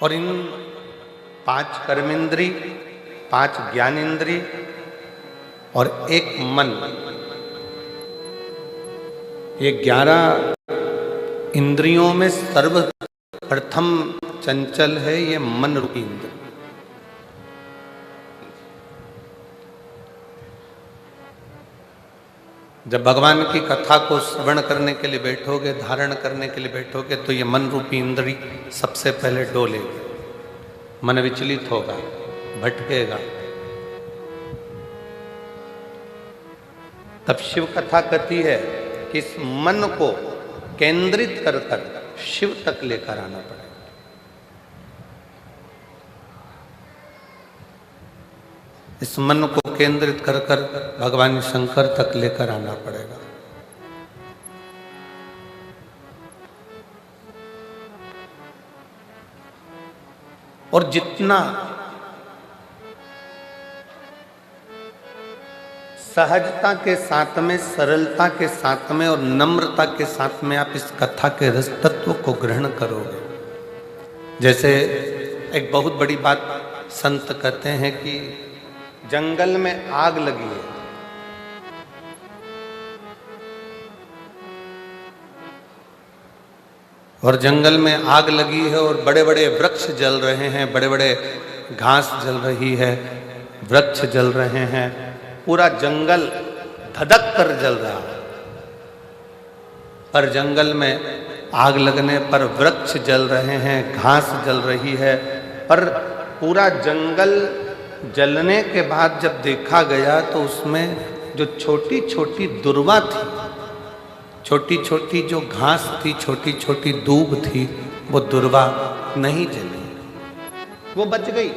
और इन 5 कर्मेंद्री, 5 ज्ञानेंद्री और 1 मन, ये 11 इंद्रियों में सर्वप्रथम चंचल है ये मन रूपी इंद्र। जब भगवान की कथा को श्रवण करने के लिए बैठोगे, धारण करने के लिए बैठोगे, तो ये मन रूपी इंद्री सबसे पहले डोलेगी, मन विचलित होगा, भटकेगा। तब शिव कथा कहती है कि इस मन को केंद्रित कर कर शिव तक लेकर आना पड़ेगा। इस मन को केंद्रित कर कर भगवान शंकर तक लेकर आना पड़ेगा। और जितना सहजता के साथ में, सरलता के साथ में और नम्रता के साथ में आप इस कथा के रस तत्व को ग्रहण करोगे। जैसे एक बहुत बड़ी बात संत कहते हैं कि जंगल में आग लगी है, और जंगल में आग लगी है और बड़े बड़े वृक्ष जल रहे हैं, बड़े बड़े घास जल रही है, वृक्ष जल रहे हैं, पूरा जंगल धधक कर जल रहा है। पर जंगल में आग लगने पर वृक्ष जल रहे हैं, घास जल रही है, पर पूरा जंगल जलने के बाद जब देखा गया तो उसमें जो छोटी छोटी दुर्वा थी, छोटी छोटी जो घास थी, छोटी छोटी दूब थी, वो दुर्वा नहीं जली, वो बच गई।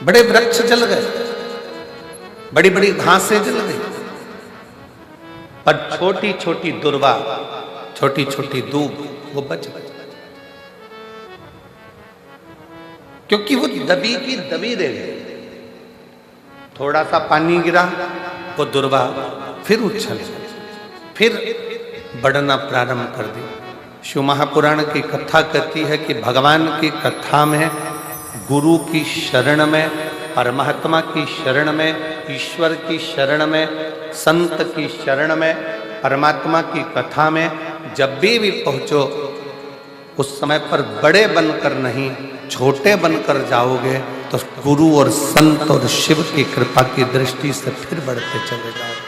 बड़े वृक्ष जल गए, बड़ी बड़ी घासें जल गई, पर छोटी छोटी दुर्वा, छोटी छोटी दूब वो बच गई, क्योंकि वो दबी की दबी रह गई। थोड़ा सा पानी गिरा, वो दुर्वा फिर उछल, फिर बढ़ना प्रारंभ कर दी। शिव महापुराण की कथा कहती है कि भगवान की कथा में, गुरु की शरण में, परमात्मा की शरण में, ईश्वर की शरण में, संत की शरण में, परमात्मा की कथा में जब भी पहुंचो, उस समय पर बड़े बनकर नहीं, छोटे बनकर जाओगे तो गुरु और संत और शिव की कृपा की दृष्टि से फिर बढ़ते चले जाओगे।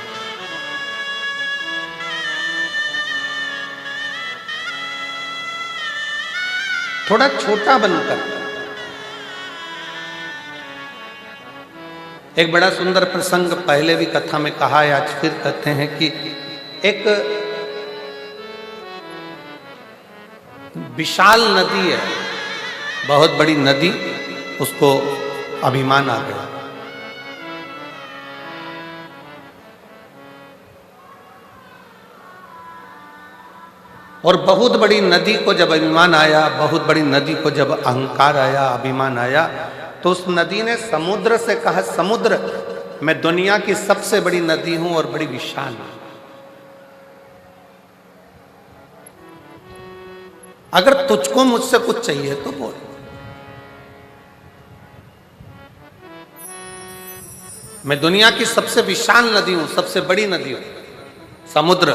थोड़ा छोटा बनकर। एक बड़ा सुंदर प्रसंग पहले भी कथा में कहा है, आज फिर कहते हैं कि एक विशाल नदी है, बहुत बड़ी नदी, उसको अभिमान आ गया। और बहुत बड़ी नदी को जब अभिमान आया, बहुत बड़ी नदी को जब अहंकार आया, अभिमान आया, तो उस नदी ने समुद्र से कहा, समुद्र, मैं दुनिया की सबसे बड़ी नदी हूं और बड़ी विशाल हूं, अगर तुझको मुझसे कुछ चाहिए तो बोल। मैं दुनिया की सबसे विशाल नदी हूं, सबसे बड़ी नदी हूं, समुद्र,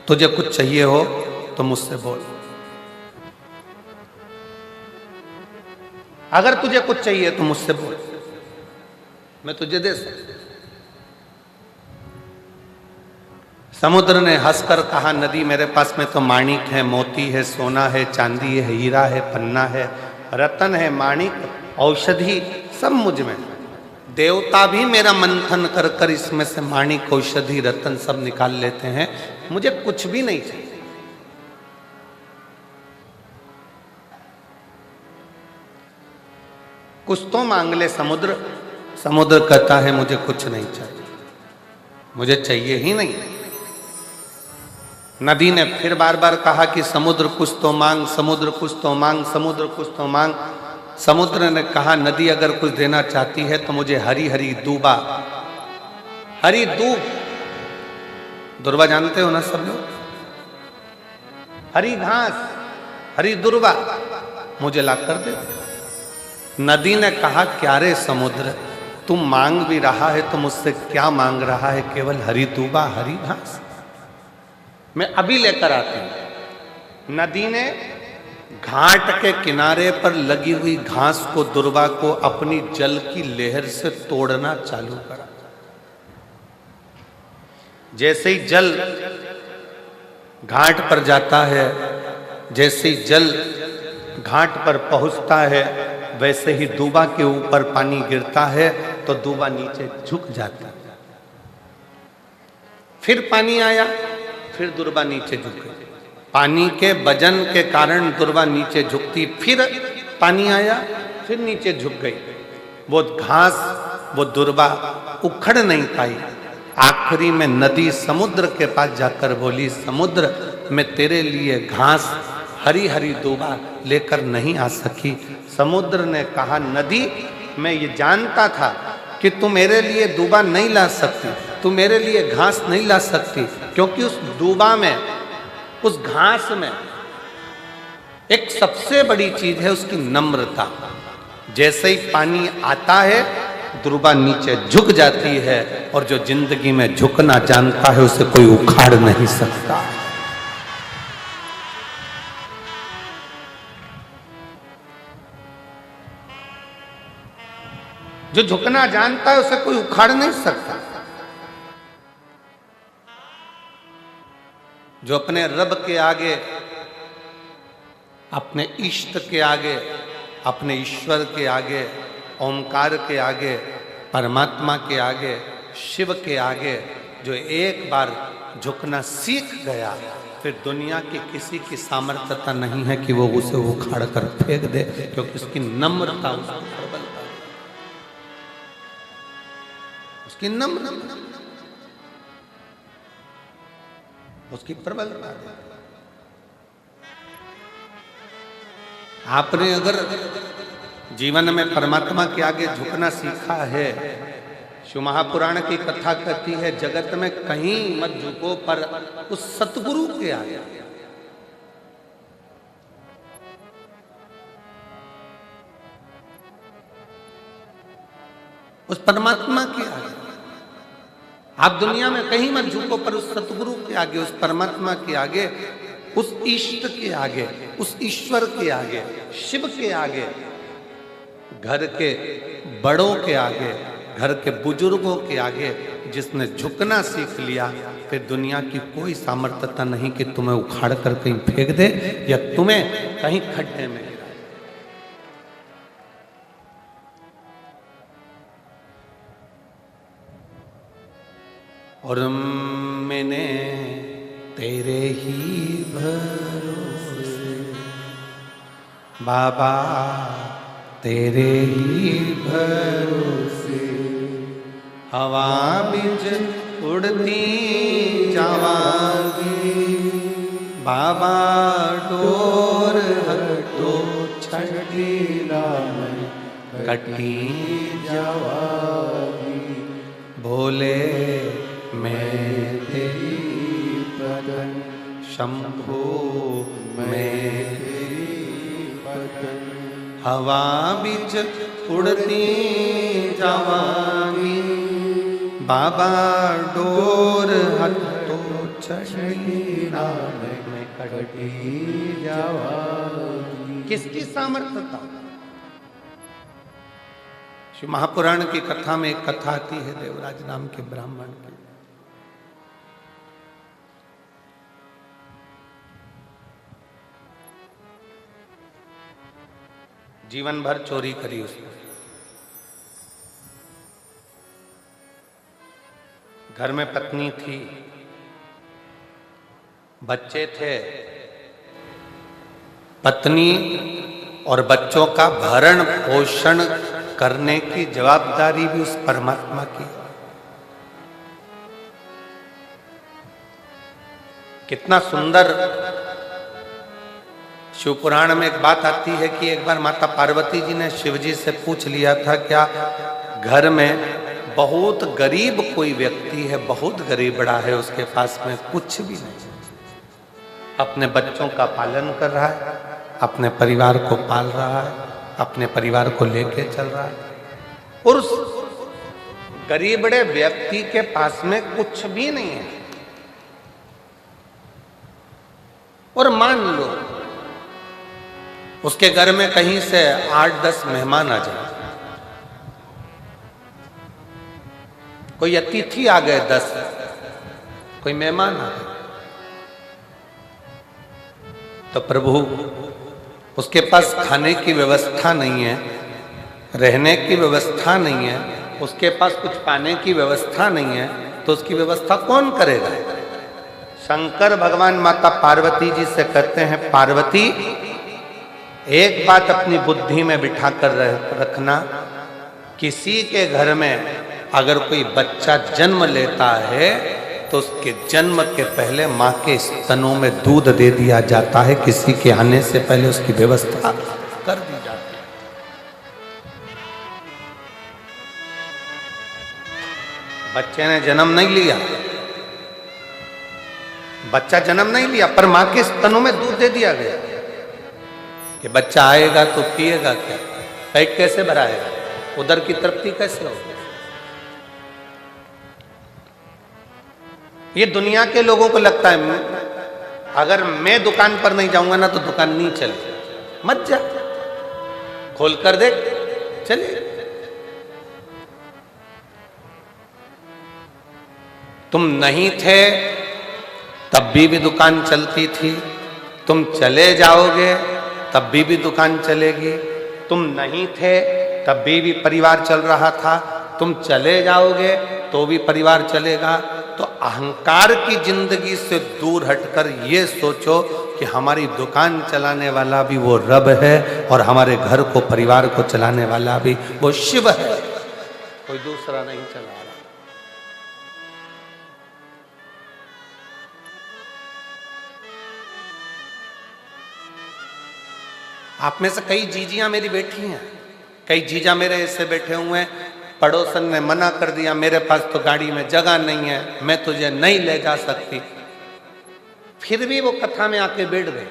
तुझे कुछ चाहिए हो तो मुझसे बोल। अगर तुझे कुछ चाहिए तो मुझसे बोल, मैं तुझे दे सकता। समुद्र ने हंसकर कहा, नदी मेरे पास में तो माणिक है, मोती है, सोना है, चांदी है, हीरा है, पन्ना है, रतन है, माणिक, औषधि सब मुझ में। देवता भी मेरा मंथन कर कर इसमें से माणिक, औषधि, रतन सब निकाल लेते हैं, मुझे कुछ भी नहीं चाहिए। कुछ तो मांग ले समुद्र। समुद्र कहता है मुझे कुछ नहीं चाहिए, मुझे चाहिए ही नहीं। नदी ने फिर बार बार कहा कि समुद्र कुछ तो मांग, समुद्र कुछ तो मांग, समुद्र कुछ तो मांग। समुद्र ने कहा, नदी अगर कुछ देना चाहती है तो मुझे हरी हरी दूबा, हरी दूब दुर्वा जानते हो ना सब लोग? हरी घास, हरी दुर्वा मुझे ला कर दे। नदी ने कहा, क्या रे समुद्र, तू मांग भी रहा है तो मुझसे क्या मांग रहा है? केवल हरी दूबा, हरी घास। मैं अभी लेकर आती हूं। नदी ने घाट के किनारे पर लगी हुई घास को, दुर्वा को अपनी जल की लहर से तोड़ना चालू करा। जैसे ही जल घाट पर जाता है, जैसे ही जल घाट पर पहुंचता है, वैसे ही दूबा के ऊपर पानी गिरता है तो दूबा नीचे झुक जाता है। फिर पानी आया, फिर दुर्वा नीचे झुक गई। पानी के वजन के कारण दुर्वा नीचे झुकती, फिर पानी आया, फिर नीचे झुक गई। वो घास, वो दुर्वा उखड़ नहीं पाई। आखिरी में नदी समुद्र के पास जाकर बोली, समुद्र, मैं तेरे लिए घास, हरी हरी दूबा लेकर नहीं आ सकी। समुद्र ने कहा, नदी, मैं ये जानता था कि तू मेरे लिए दूबा नहीं ला सकती, तू मेरे लिए घास नहीं ला सकती, क्योंकि उस दूबा में, उस घास में एक सबसे बड़ी चीज है उसकी नम्रता। जैसे ही पानी आता है, दूबा नीचे झुक जाती है, और जो जिंदगी में झुकना जानता है उसे कोई उखाड़ नहीं सकता। जो झुकना जानता है उसे कोई उखाड़ नहीं सकता। जो अपने रब के आगे, अपने इष्ट के आगे, अपने ईश्वर के आगे, ओमकार के आगे, परमात्मा के आगे, शिव के आगे जो एक बार झुकना सीख गया, फिर दुनिया की किसी की सामर्थ्यता नहीं है कि वो उसे उखाड़ कर फेंक दे, क्योंकि उसकी नम्रता उसको प्रबलता, उसकी नम्रता, उसकी प्रबलता। आपने अगर जीवन में परमात्मा के आगे झुकना सीखा है, शिव महापुराण की कथा कहती है, जगत में कहीं मत झुको पर उस सतगुरु के आगे, उस परमात्मा के आगे। आप दुनिया में कहीं मत झुको पर उस सतगुरु के आगे, उस परमात्मा के आगे, उस इष्ट के आगे, उस ईश्वर के आगे, शिव के आगे, घर के बड़ों के आगे, घर के बुजुर्गों के आगे जिसने झुकना सीख लिया, फिर दुनिया की कोई सामर्थ्यता नहीं कि तुम्हें उखाड़ कर कहीं फेंक दे या तुम्हें कहीं खड्डे में गिराए। और मैंने तेरे ही भरोसे बाबा, तेरे ही भरोसे हवा बिच उड़ती जावांगी, बाबा डोर हटो छठीला में कटी जावांगी, भोले मैं तेरी पदन, शंभो मैं तेरी पदन, हवा बिच उड़ती जावांगी, बाबा डोर हटो छठीला में कटी जावांगी। किसकी सामर्थ्यता? शिव महापुराण की कथा में एक कथा आती है देवराज नाम के ब्राह्मण की। जीवन भर चोरी करी उसने, घर में पत्नी थी, बच्चे थे, पत्नी और बच्चों का भरण पोषण करने की जवाबदारी भी उस परमात्मा की। कितना सुंदर शिव पुराण में एक बात आती है कि एक बार माता पार्वती जी ने शिव जी से पूछ लिया था, क्या घर में बहुत गरीब कोई व्यक्ति है, बहुत गरीब बड़ा है, उसके पास में कुछ भी नहीं, अपने बच्चों का पालन कर रहा है, अपने परिवार को पाल रहा है, अपने परिवार को लेके चल रहा है, और उस गरीब बड़े व्यक्ति के पास में कुछ भी नहीं है। और मान लो उसके घर में कहीं से 8-10 मेहमान आ जाए, कोई अतिथि आ गए 10, कोई मेहमान आ गए, तो प्रभु उसके पास खाने की व्यवस्था नहीं है, रहने की व्यवस्था नहीं है, उसके पास कुछ पाने की व्यवस्था नहीं है, तो उसकी व्यवस्था कौन करेगा? शंकर भगवान माता पार्वती जी से कहते हैं, पार्वती एक बात अपनी बुद्धि में बिठा कर रखना, किसी के घर में अगर कोई बच्चा जन्म लेता है तो उसके जन्म के पहले माँ के स्तनों में दूध दे दिया जाता है, किसी के आने से पहले उसकी व्यवस्था कर दी जाती है। बच्चे ने जन्म नहीं लिया, बच्चा जन्म नहीं लिया, पर माँ के स्तनों में दूध दे दिया गया कि बच्चा आएगा तो पिएगा क्या, पेट कैसे भराएगा, उधर की तृप्ति कैसे होगी। ये दुनिया के लोगों को लगता है अगर मैं दुकान पर नहीं जाऊंगा ना तो दुकान नहीं चले, मत जा, खोल कर देख, चलिए। तुम नहीं थे तब भी दुकान चलती थी, तुम चले जाओगे तब भी दुकान चलेगी, तुम नहीं थे तब भी परिवार चल रहा था, तुम चले जाओगे तो भी परिवार चलेगा। तो अहंकार की जिंदगी से दूर हटकर ये सोचो कि हमारी दुकान चलाने वाला भी वो रब है और हमारे घर को, परिवार को चलाने वाला भी वो शिव है, कोई दूसरा नहीं चला रहा। आप में से कई जीजियां मेरी बैठी हैं, कई जीजा मेरे ऐसे बैठे हुए हैं, पड़ोसन ने मना कर दिया, मेरे पास तो गाड़ी में जगह नहीं है, मैं तुझे नहीं ले जा सकती, फिर भी वो कथा में आके बैठ गए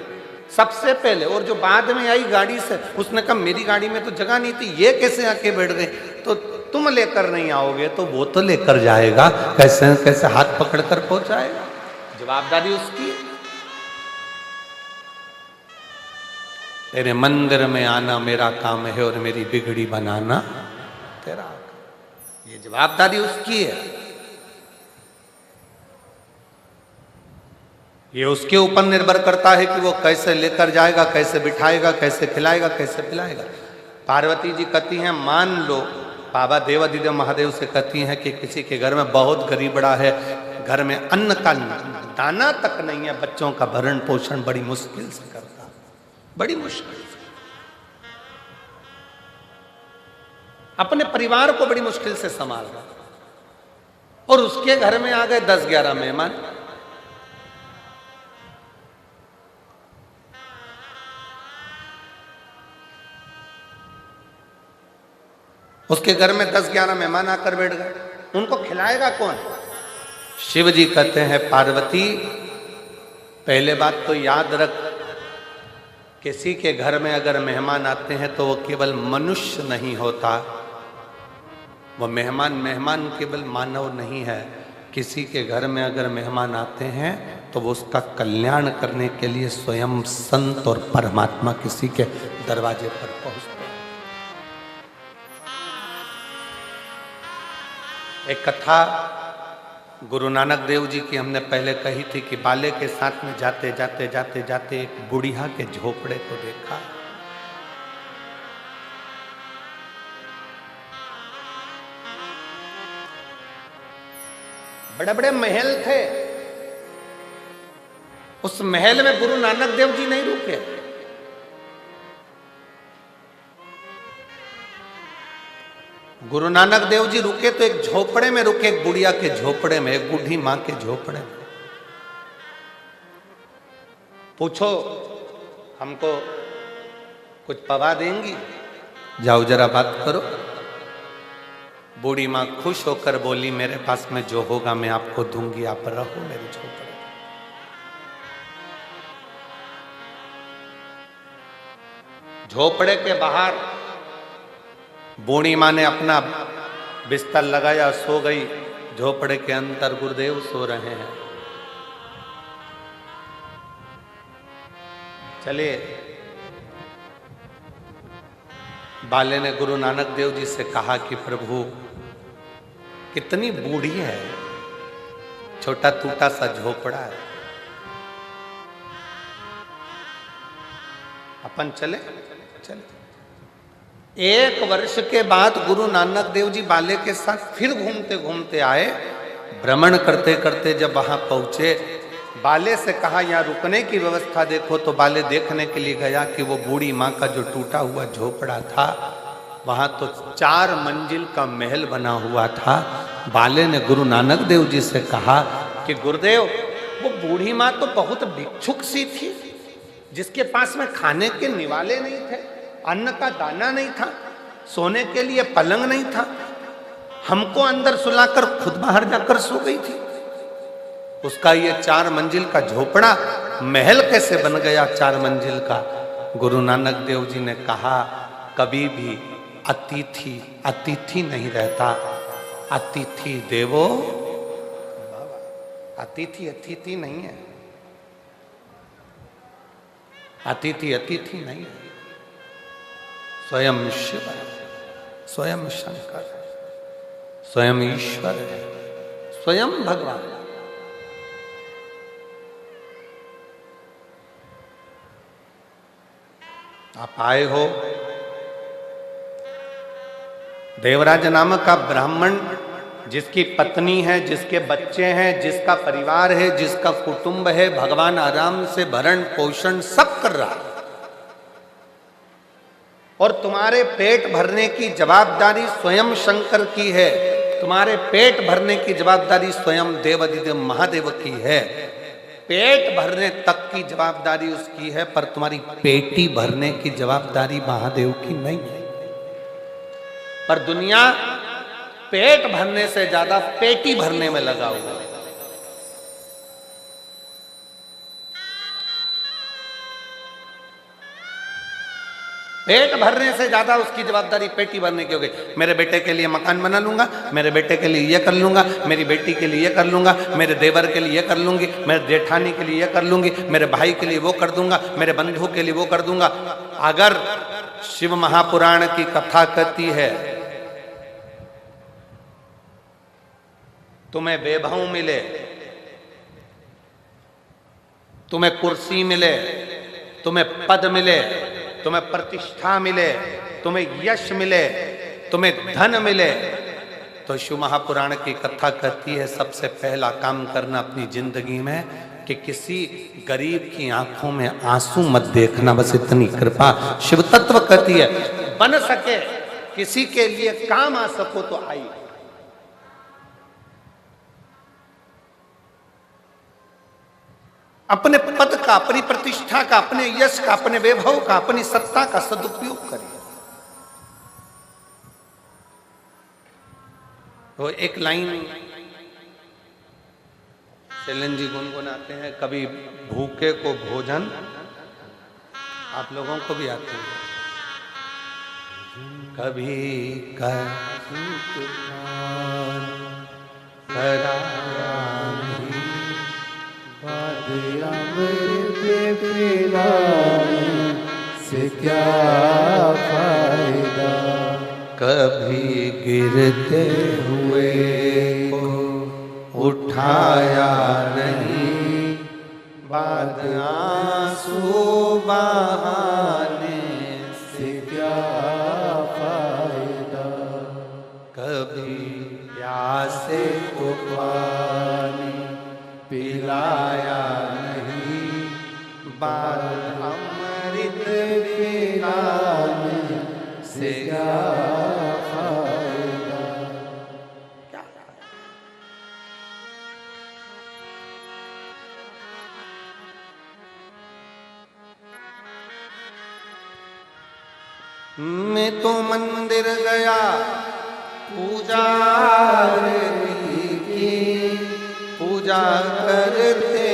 सबसे पहले। और जो बाद में आई गाड़ी से, उसने कहा मेरी गाड़ी में तो जगह नहीं थी, ये कैसे आके बैठ गए? तो तुम लेकर नहीं आओगे तो वो तो लेकर जाएगा, कैसे कैसे हाथ पकड़कर पहुंचाएगा, जवाबदारी उसकी है। तेरे मंदिर में आना मेरा काम है और मेरी बिगड़ी बनाना तेरा, ये जवाबदारी उसकी है, ये उसके ऊपर निर्भर करता है कि वो कैसे लेकर जाएगा, कैसे बिठाएगा, कैसे खिलाएगा, कैसे पिलाएगा। पार्वती जी कहती हैं, मान लो बाबा देवादिदेव महादेव से कहती हैं कि किसी के घर में बहुत गरीब बड़ा है, घर में अन्न का दाना तक नहीं है, बच्चों का भरण पोषण बड़ी मुश्किल से करता, बड़ी मुश्किल से, अपने परिवार को बड़ी मुश्किल से संभाल रहा, और उसके घर में आ गए 10-11 मेहमान। उसके घर में 10-11 मेहमान आकर बैठ गए, उनको खिलाएगा कौन? शिव जी कहते हैं, पार्वती पहले बात तो याद रख, किसी के घर में अगर मेहमान आते हैं तो वो केवल मनुष्य नहीं होता, वो मेहमान केवल मानव नहीं है। किसी के घर में अगर मेहमान आते हैं तो वो उसका कल्याण करने के लिए स्वयं संत और परमात्मा किसी के दरवाजे पर पहुंचते हैं। एक कथा गुरु नानक देव जी की हमने पहले कही थी कि बाले के साथ में जाते जाते एक बुढ़िया के झोपड़े को देखा। बड़े बड़े महल थे, उस महल में गुरु नानक देव जी नहीं रुके। गुरु नानक देव जी रुके तो एक झोपड़े में रुके, एक बुढ़िया के झोपड़े में, एक बूढ़ी मां के झोपड़े में। पूछो हमको कुछ पवा देंगी? जाओ जरा बात करो। बूढ़ी माँ खुश होकर बोली, मेरे पास में जो होगा मैं आपको दूंगी, आप रहो मेरे झोपड़े। झोपड़े के बाहर बूढ़ी माँ ने अपना बिस्तर लगाया, सो गई। झोपड़े के अंदर गुरुदेव सो रहे हैं। चलिए, बाले ने गुरु नानक देव जी से कहा कि प्रभु कितनी बूढ़ी है, छोटा टूटा सा झोपड़ा है, अपन चले। एक वर्ष के बाद गुरु नानक देव जी बाले के साथ फिर घूमते घूमते आए। भ्रमण करते करते जब वहां पहुंचे, बाले से कहा यहाँ रुकने की व्यवस्था देखो। तो बाले देखने के लिए गया कि वो बूढ़ी माँ का जो टूटा हुआ झोपड़ा था, वहां तो 4 मंजिल का महल बना हुआ था। बाले ने गुरु नानक देव जी से कहा कि गुरुदेव, वो बूढ़ी माँ तो बहुत भिक्षुक सी थी, जिसके पास में खाने के निवाले नहीं थे, अन्न का दाना नहीं था, सोने के लिए पलंग नहीं था, हमको अंदर सुलाकर खुद बाहर जाकर सो गई थी। उसका ये 4 मंजिल का झोपड़ा महल कैसे बन गया 4 मंजिल का? गुरु नानक देव जी ने कहा, कभी भी अतिथि अतिथि नहीं रहता, अतिथि देवो। अतिथि अतिथि नहीं है, अतिथि अतिथि नहीं है। स्वयं शिव है, स्वयं शंकर है, स्वयं ईश्वर है, स्वयं भगवान। आप आए हो, देवराज नामक का ब्राह्मण, जिसकी पत्नी है, जिसके बच्चे हैं, जिसका परिवार है, जिसका कुटुंब है, भगवान आराम से भरण पोषण सब कर रहा है, और तुम्हारे पेट भरने की जवाबदारी स्वयं शंकर की है, तुम्हारे पेट भरने की जवाबदारी स्वयं देवाधिदेव महादेव की है। पेट भरने तक की जवाबदारी उसकी है, पर तुम्हारी पेटी भरने की जवाबदारी महादेव की नहीं है। पर दुनिया पेट भरने से ज्यादा पेटी भरने में लगा हुआ है। पेट भरने से ज्यादा उसकी जवाबदारी पेटी भरने की हो गई। मेरे बेटे के लिए मकान बना लूंगा, मेरे बेटे के लिए ये कर लूंगा, मेरी बेटी के लिए ये कर लूंगा, मेरे देवर के लिए ये कर लूंगी, मेरे जेठानी के लिए ये कर लूंगी, मेरे भाई के लिए वो कर दूंगा, मेरे बंधु के लिए वो कर दूंगा। अगर शिव महापुराण की कथा कहती है, तुम्हें वैभव मिले, तुम्हें कुर्सी मिले, तुम्हें पद मिले, तुम्हें प्रतिष्ठा मिले, तुम्हें यश मिले, तुम्हें धन मिले, तो शिव महापुराण की कथा कहती है सबसे पहला काम करना अपनी जिंदगी में कि किसी गरीब की आंखों में आंसू मत देखना। बस इतनी कृपा शिव तत्व कहती है। बन सके किसी के लिए काम आ सको तो आई। अपने पद का, अपनी प्रतिष्ठा का, अपने यश का, अपने वैभव का, अपनी सत्ता का सदुपयोग करिए। तो एक लाइन शैलेंद्र जी गुनगुनाते हैं, कभी भूखे को भोजन, आप लोगों को भी आते हैं, कभी से क्या फायदा, कभी गिरते हुए को उठाया नहीं, बाद आंसू बहाने से क्या फायदा, कभी प्यासे को पानी पिलाया नहीं, बाद अमृत पिलाने से क्या फायदा। मैं तो मंदिर गया पूजा की पूजा करते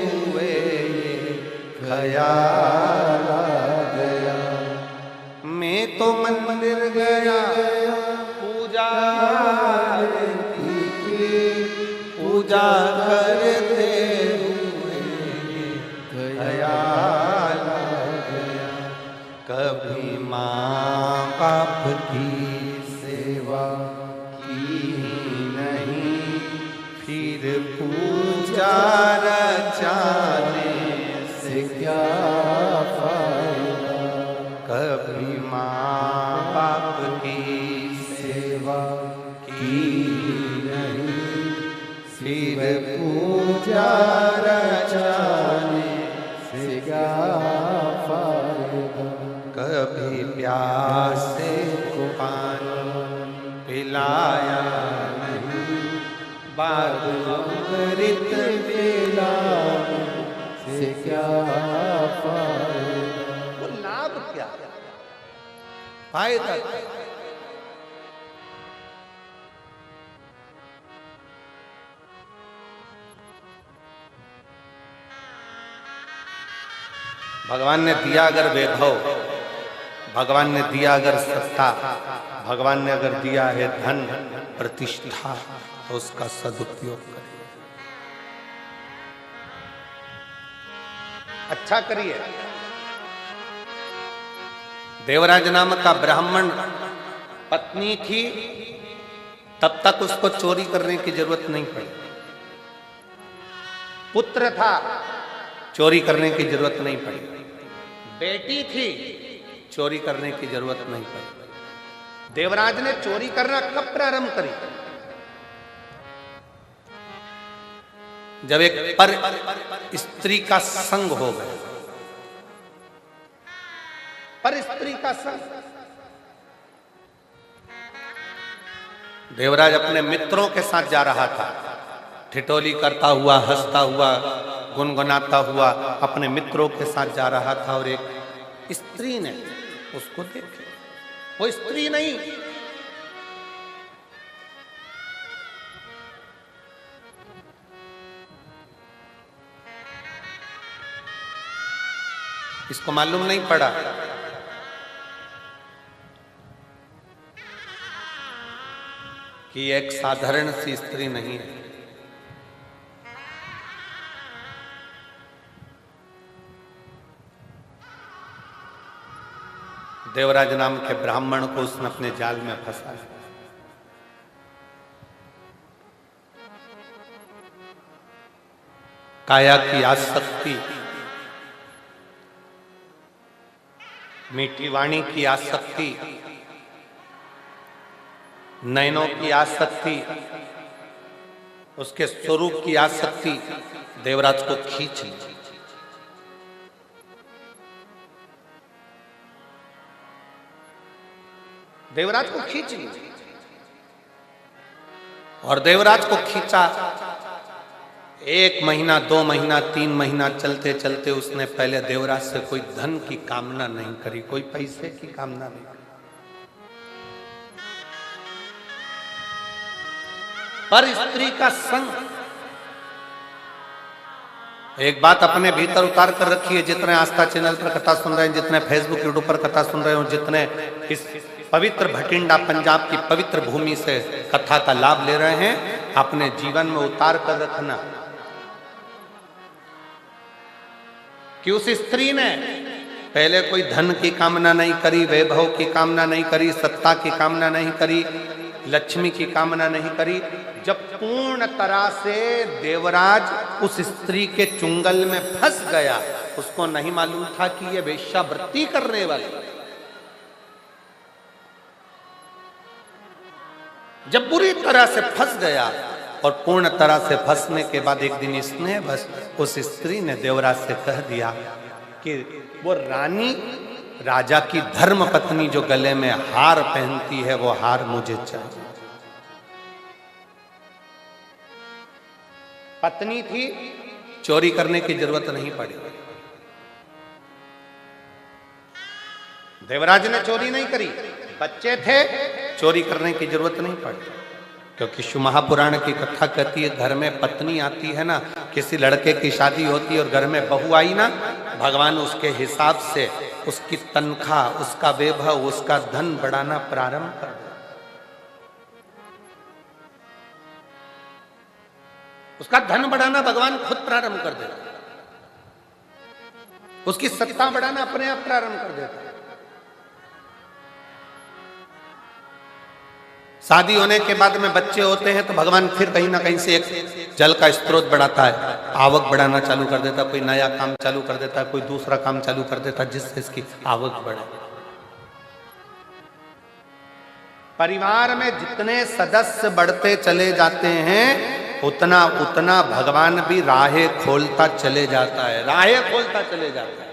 हुए ये ख्याल आ गया, मैं तो मंदिर गया पूजा की पूजा करते हुए ये ख्याल आ गया, कभी माँ बाप की सेवा की नहीं, फिर पूजा रचाने से क्या फायदा, कभी माँ बाप की सेवा की नहीं, फिर पूजा रचाने से क्या फायदा, कभी प्यासे को पानी पिलाया नहीं, बाद अमृत पिलाने से क्या फायदा, वो लाभ क्या फायदा क्या? भगवान ने दिया अगर वैभव, भगवान ने दिया अगर सत्ता, भगवान ने अगर दिया है धन प्रतिष्ठा, तो उसका सदुपयोग करिए, अच्छा करिए। देवराज नाम का ब्राह्मण पत्नी थी, तब तक उसको चोरी करने की जरूरत नहीं पड़ी। पुत्र था, चोरी करने की जरूरत नहीं पड़ी। बेटी थी, चोरी करने की जरूरत नहीं पड़ी। देवराज ने चोरी करना कब प्रारंभ करी? जब एक पर स्त्री का संग हो गया, पर स्त्री का संग। देवराज अपने मित्रों के साथ जा रहा था, ठिठोली करता हुआ, हंसता हुआ, गुनगुनाता हुआ अपने मित्रों के साथ जा रहा था, और एक स्त्री ने उसको देखा। वो स्त्री नहीं, इसको मालूम नहीं पड़ा कि एक साधारण सी स्त्री नहीं है। देवराज नाम के ब्राह्मण को उसने अपने जाल में फंसाया। काया की आसक्ति, मीठी वाणी की आसक्ति, नयनों की आसक्ति, उसके स्वरूप की आसक्ति देवराज को खींच ली। देवराज को खींच ली, और देवराज को खींचा। 1 महीना, 2 महीना, 3 महीना चलते चलते उसने पहले देवराज से कोई धन की कामना नहीं करी, कोई पैसे की कामना नहीं करी, पर स्त्री का संग। एक बात अपने भीतर उतार कर रखिए, जितने आस्था चैनल पर कथा सुन रहे हैं, जितने फेसबुक यूट्यूब पर कथा सुन रहे हो, जितने इस पवित्र भटिंडा पंजाब की पवित्र भूमि से कथा का लाभ ले रहे हैं, अपने जीवन में उतार कर रखना कि उस स्त्री ने पहले कोई धन की कामना नहीं करी, वैभव की कामना नहीं करी, सत्ता की कामना नहीं करी, लक्ष्मी की कामना नहीं करी। जब पूर्ण तरह से देवराज उस स्त्री के चुंगल में फंस गया, उसको नहीं मालूम था कि ये वेश्यावृत्ति करने वाली। जब बुरी तरह से फंस गया, और पूर्ण तरह से फंसने के बाद एक दिन इसने बस उस स्त्री ने देवराज से कह दिया कि वो रानी, राजा की धर्म पत्नी जो गले में हार पहनती है, वो हार मुझे चाहिए। पत्नी थी, चोरी करने की जरूरत नहीं पड़ी। देवराज ने चोरी नहीं करी, बच्चे थे, चोरी करने की जरूरत नहीं पड़ती, क्योंकि शिव महापुराण की कथा कहती है घर में पत्नी आती है ना, किसी लड़के की शादी होती है और घर में बहू आई ना, भगवान उसके हिसाब से उसकी तनख्वाह, उसका वैभव, उसका धन बढ़ाना प्रारंभ कर दे। उसका धन बढ़ाना भगवान खुद प्रारंभ कर देता, उसकी सत्ता बढ़ाना अपने आप प्रारंभ कर देता। शादी होने के बाद में बच्चे होते हैं तो भगवान फिर कहीं ना कहीं से एक जल का स्रोत बढ़ाता है, आवक बढ़ाना चालू कर देता, कोई नया काम चालू कर देता, कोई दूसरा काम चालू कर देता जिससे इसकी आवक बढ़े। परिवार में जितने सदस्य बढ़ते चले जाते हैं उतना उतना भगवान भी राहें खोलता चले जाता है, राहें खोलता चले जाता है।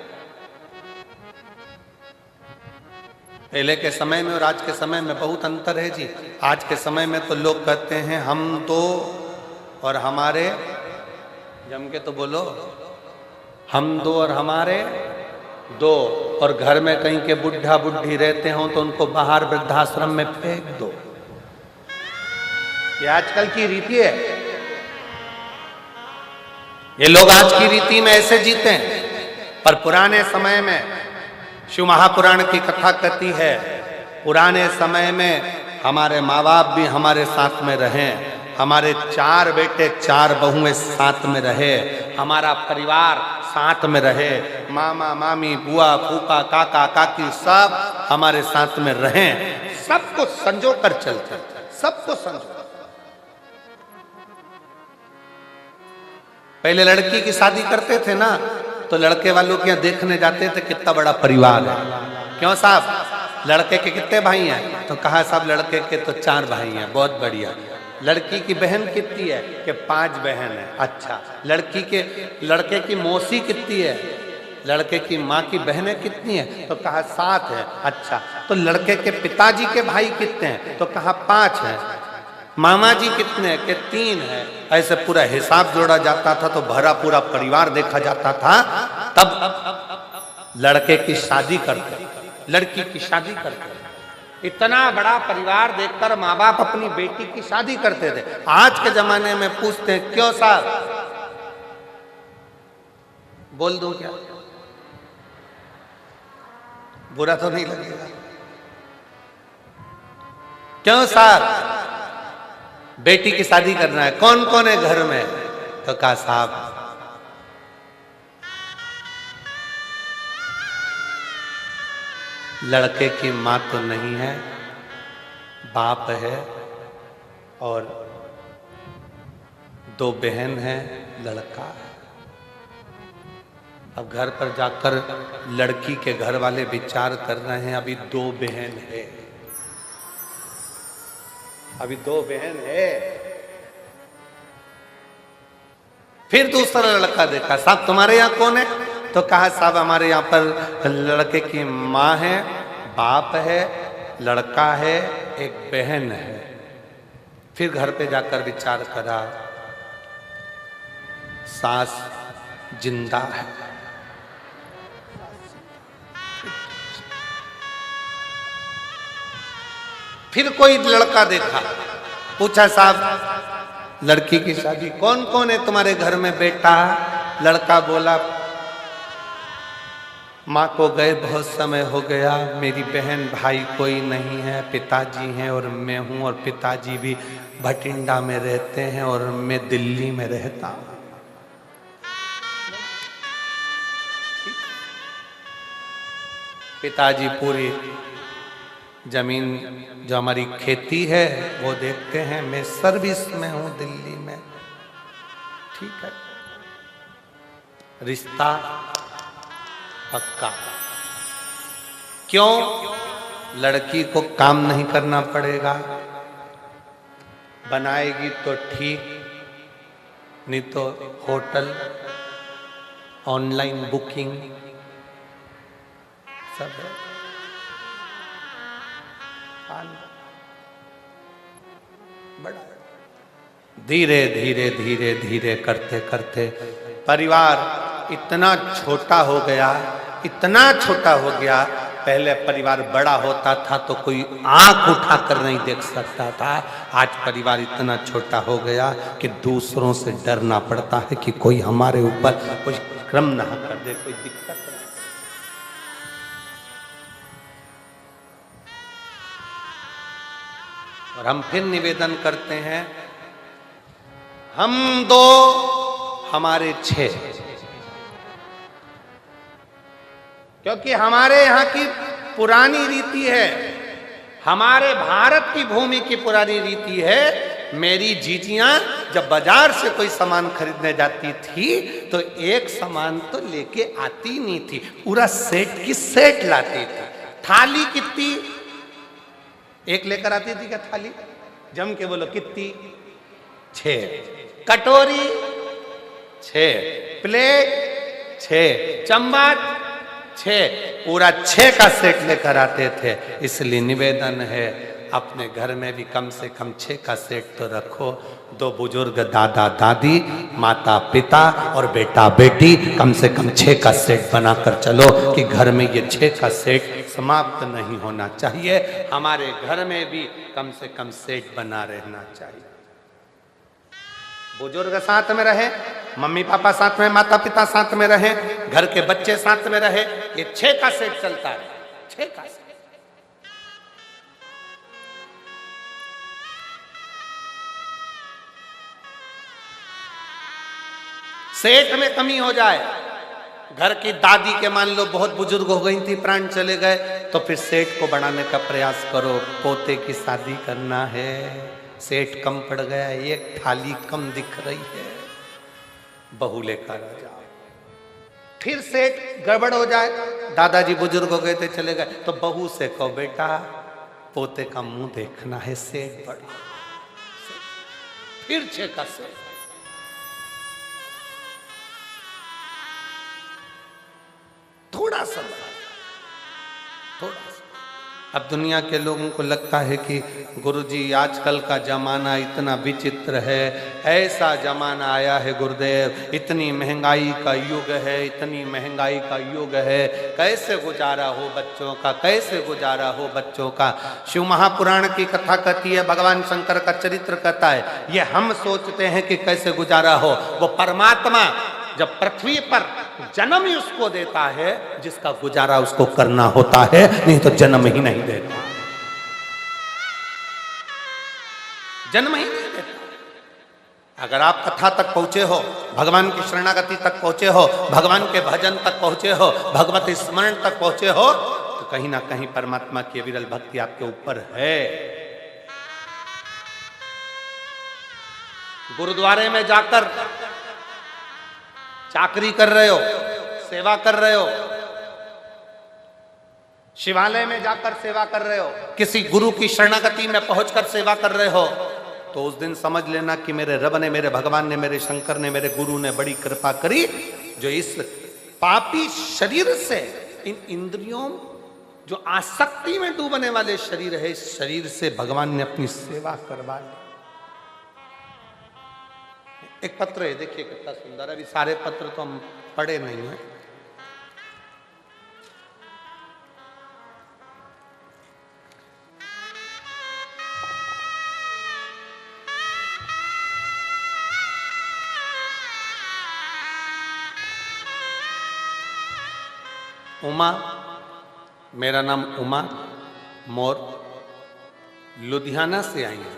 पहले के समय में और आज के समय में बहुत अंतर है जी। आज के समय में तो लोग कहते हैं हम तो और हमारे, जम के तो बोलो, हम दो और हमारे दो, और घर में कहीं के बुढ़ा बुढ़ी रहते हो तो उनको बाहर वृद्धाश्रम में फेंक दो। ये आजकल की रीति है, ये लोग आज की रीति में ऐसे जीते हैं। पर पुराने समय में शिव महापुराण की कथा कहती है, पुराने समय में हमारे माँ बाप भी हमारे साथ में रहे, हमारे 4 बेटे 4 बहुएं साथ में रहे, हमारा परिवार साथ में रहे, मामा मामी बुआ फूफा काका काकी सब हमारे साथ में रहे, सबको संजो कर चलते, सबको संजो। पहले लड़की की शादी करते थे ना तो लड़के वालों के यहाँ देखने जाते थे कितना बड़ा परिवार है। क्यों साहब, लड़के के कितने भाई हैं? तो कहा साहब लड़के के तो 4 भाई हैं, बहुत बढ़िया। लड़की की बहन कितनी है? कि 5 बहन है। अच्छा, लड़के की मौसी कितनी है? लड़के की माँ की बहनें कितनी है? तो कहा 7 है। अच्छा, तो लड़के के पिताजी के भाई कितने हैं? तो कहा 5 है। मामा जी कितने? के 3 है। ऐसे पूरा हिसाब जोड़ा जाता था तो भरा पूरा परिवार देखा जाता था। तब लड़के की शादी करते, लड़की की शादी करते। इतना बड़ा परिवार देखकर माँ बाप अपनी बेटी की शादी करते थे। आज के जमाने में पूछते हैं क्यों साहब, बोल दूं क्या? बुरा तो नहीं लगेगा? क्यों साहब बेटी की शादी करना है? कौन कौन है घर में? तो कहा साहब लड़के की मां तो नहीं है, बाप है और 2 बहन है, लड़का है। अब घर पर जाकर लड़की के घर वाले विचार कर रहे हैं अभी 2 बहन है, अभी 2 बहन है। फिर दूसरा लड़का देखा, साहब तुम्हारे यहाँ कौन है? तो कहा साहब हमारे यहाँ पर लड़के की माँ है, बाप है, लड़का है, एक बहन है। फिर घर पे जाकर विचार करा, सास जिंदा है। फिर कोई लड़का देखा, पूछा साहब लड़की की शादी कौन कौन है तुम्हारे घर में बेटा? लड़का बोला माँ को गए बहुत समय हो गया, मेरी बहन भाई कोई नहीं है, पिताजी हैं और मैं हूँ, और पिताजी भी भटिंडा में रहते हैं और मैं दिल्ली में रहता हूँ। पिताजी पूरी जमीन जो हमारी खेती है वो देखते हैं, मैं सर्विस में हूँ दिल्ली में। ठीक है, रिश्ता पक्का। क्यों? लड़की को काम नहीं करना पड़ेगा, बनाएगी तो ठीक, नहीं तो होटल, ऑनलाइन बुकिंग सब है। बड़ा धीरे धीरे धीरे धीरे करते करते परिवार इतना छोटा हो गया, इतना छोटा हो गया। पहले परिवार बड़ा होता था तो कोई आंख उठाकर नहीं देख सकता था। आज परिवार इतना छोटा हो गया कि दूसरों से डरना पड़ता है कि कोई हमारे ऊपर कोई क्रम ना कर दे, कोई दिक्कत ना। और हम फिर निवेदन करते हैं, हम 2 हमारे 6, क्योंकि हमारे यहाँ की पुरानी रीति है, हमारे भारत की भूमि की पुरानी रीति है। मेरी जीजियां जब बाजार से कोई सामान खरीदने जाती थी तो एक सामान तो लेके आती नहीं थी, पूरा सेट की सेट लाती थी। थाली कितनी एक लेकर आती थी क्या? थाली जम के बोलो कितनी? 6। कटोरी 6, प्लेट 6, चम्मच 6, पूरा 6 का सेट लेकर आते थे। इसलिए निवेदन है अपने घर में भी कम से कम 6 का सेट तो रखो। 2 बुजुर्ग, दादा दादी, माता पिता और बेटा बेटी, कम से कम 6 का सेट बनाकर चलो कि घर में ये 6 का सेट समाप्त नहीं होना चाहिए। हमारे घर में भी कम से कम सेट बना रहना चाहिए। बुजुर्ग साथ में रहे, मम्मी पापा साथ में, माता पिता साथ में रहे, घर के बच्चे साथ में रहे, ये 6 का सेट चलता है। 6 का सेट। सेठ में कमी हो जाए, घर की दादी के मान लो बहुत बुजुर्ग हो गई थी, प्राण चले गए, तो फिर सेठ को बढ़ाने का प्रयास करो। पोते की शादी करना है, सेठ कम पड़ गया, एक थाली कम दिख रही है, बहू लेकर आ जाओ। फिर सेठ गड़बड़ हो जाए, दादाजी बुजुर्ग हो गए थे, चले गए, तो बहू से कहो बेटा पोते का मुंह देखना है, सेठ बड़ा। फिर 6 का सेठ। थोड़ा सा। अब दुनिया के लोगों को लगता है कि गुरुजी आजकल का जमाना इतना विचित्र है, ऐसा जमाना आया है गुरुदेव, इतनी महंगाई का युग है, इतनी महंगाई का युग है, कैसे गुजारा हो बच्चों का, कैसे गुजारा हो बच्चों का। शिव महापुराण की कथा कहती है, भगवान शंकर का चरित्र कहता है, ये हम सोचते हैं कि कैसे गुजारा हो, वो परमात्मा जब पृथ्वी पर जन्म ही उसको देता है जिसका गुजारा उसको करना होता है, नहीं तो जन्म ही नहीं देता, जन्म ही नहीं देता। अगर आप कथा तक पहुंचे हो, भगवान की शरणागति तक पहुंचे हो, भगवान के भजन तक पहुंचे हो, भगवत स्मरण तक पहुंचे हो, तो कहीं ना कहीं परमात्मा की विरल भक्ति आपके ऊपर है। गुरुद्वारे में जाकर चाकरी कर रहे हो, सेवा कर रहे हो, शिवालय में जाकर सेवा कर रहे हो, किसी गुरु की शरणागति में पहुंचकर सेवा कर रहे हो, तो उस दिन समझ लेना कि मेरे रब ने, मेरे भगवान ने, मेरे शंकर ने, मेरे गुरु ने बड़ी कृपा करी, जो इस पापी शरीर से, इन इंद्रियों, जो आसक्ति में डूबने वाले शरीर है, इस शरीर से भगवान ने अपनी सेवा करवा ली। एक पत्र है, देखिए कितना सुंदर है। अभी सारे पत्र तो हम पढ़े नहीं हैं। उमा, मेरा नाम उमा मोर, लुधियाना से आई हैं।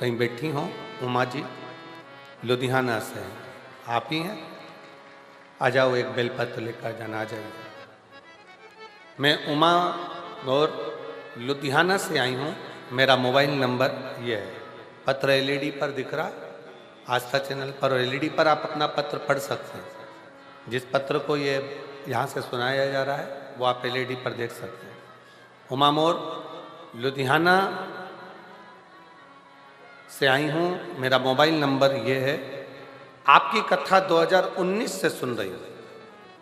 कहीं बैठी हो उमा जी? लुधियाना से हैं। आप ही हैं? आ जाओ, एक बेलपत्र लेकर जाना, आ जाइए। मैं उमा और लुधियाना से आई हूँ। मेरा मोबाइल नंबर ये है, पत्र एलईडी पर दिख रहा, आस्था चैनल पर और एलईडी पर आप अपना पत्र पढ़ सकते हैं। जिस पत्र को ये यहाँ से सुनाया जा रहा है वो आप एलईडी पर देख सकते हैं। उमा मोर, लुधियाना से आई हूँ। मेरा मोबाइल नंबर ये है। आपकी कथा 2019 से सुन रही हूँ।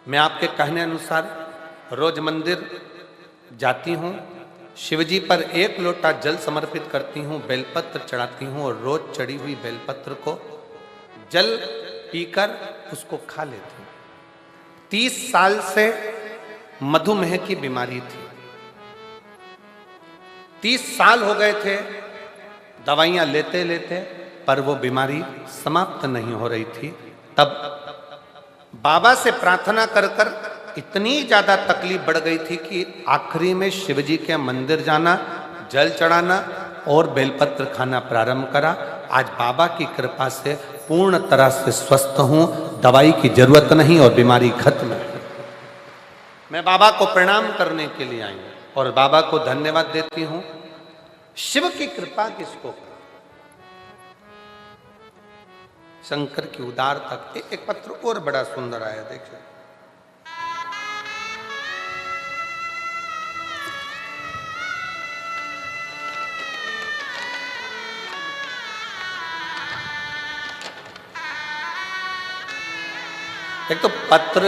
मैं आपके कहने अनुसार रोज मंदिर जाती हूँ, शिवजी पर 1 लोटा जल समर्पित करती हूँ, बेलपत्र चढ़ाती हूँ और रोज चढ़ी हुई बेलपत्र को जल पीकर उसको खा लेती हूँ। 30 साल से मधुमेह की बीमारी थी। 30 साल हो गए थे दवाइयां लेते लेते, पर वो बीमारी समाप्त नहीं हो रही थी। तब बाबा से प्रार्थना कर कर इतनी ज्यादा तकलीफ बढ़ गई थी कि आखिरी में शिवजी के मंदिर जाना, जल चढ़ाना और बेलपत्र खाना प्रारंभ करा। आज बाबा की कृपा से पूर्ण तरह से स्वस्थ हूं, दवाई की जरूरत नहीं और बीमारी खत्म है। मैं बाबा को प्रणाम करने के लिए आई हूं और बाबा को धन्यवाद देती हूं। शिव की कृपा किसको करे? शंकर की उदार तक। एक पत्र और बड़ा सुंदर आया, देखिए। एक तो पत्र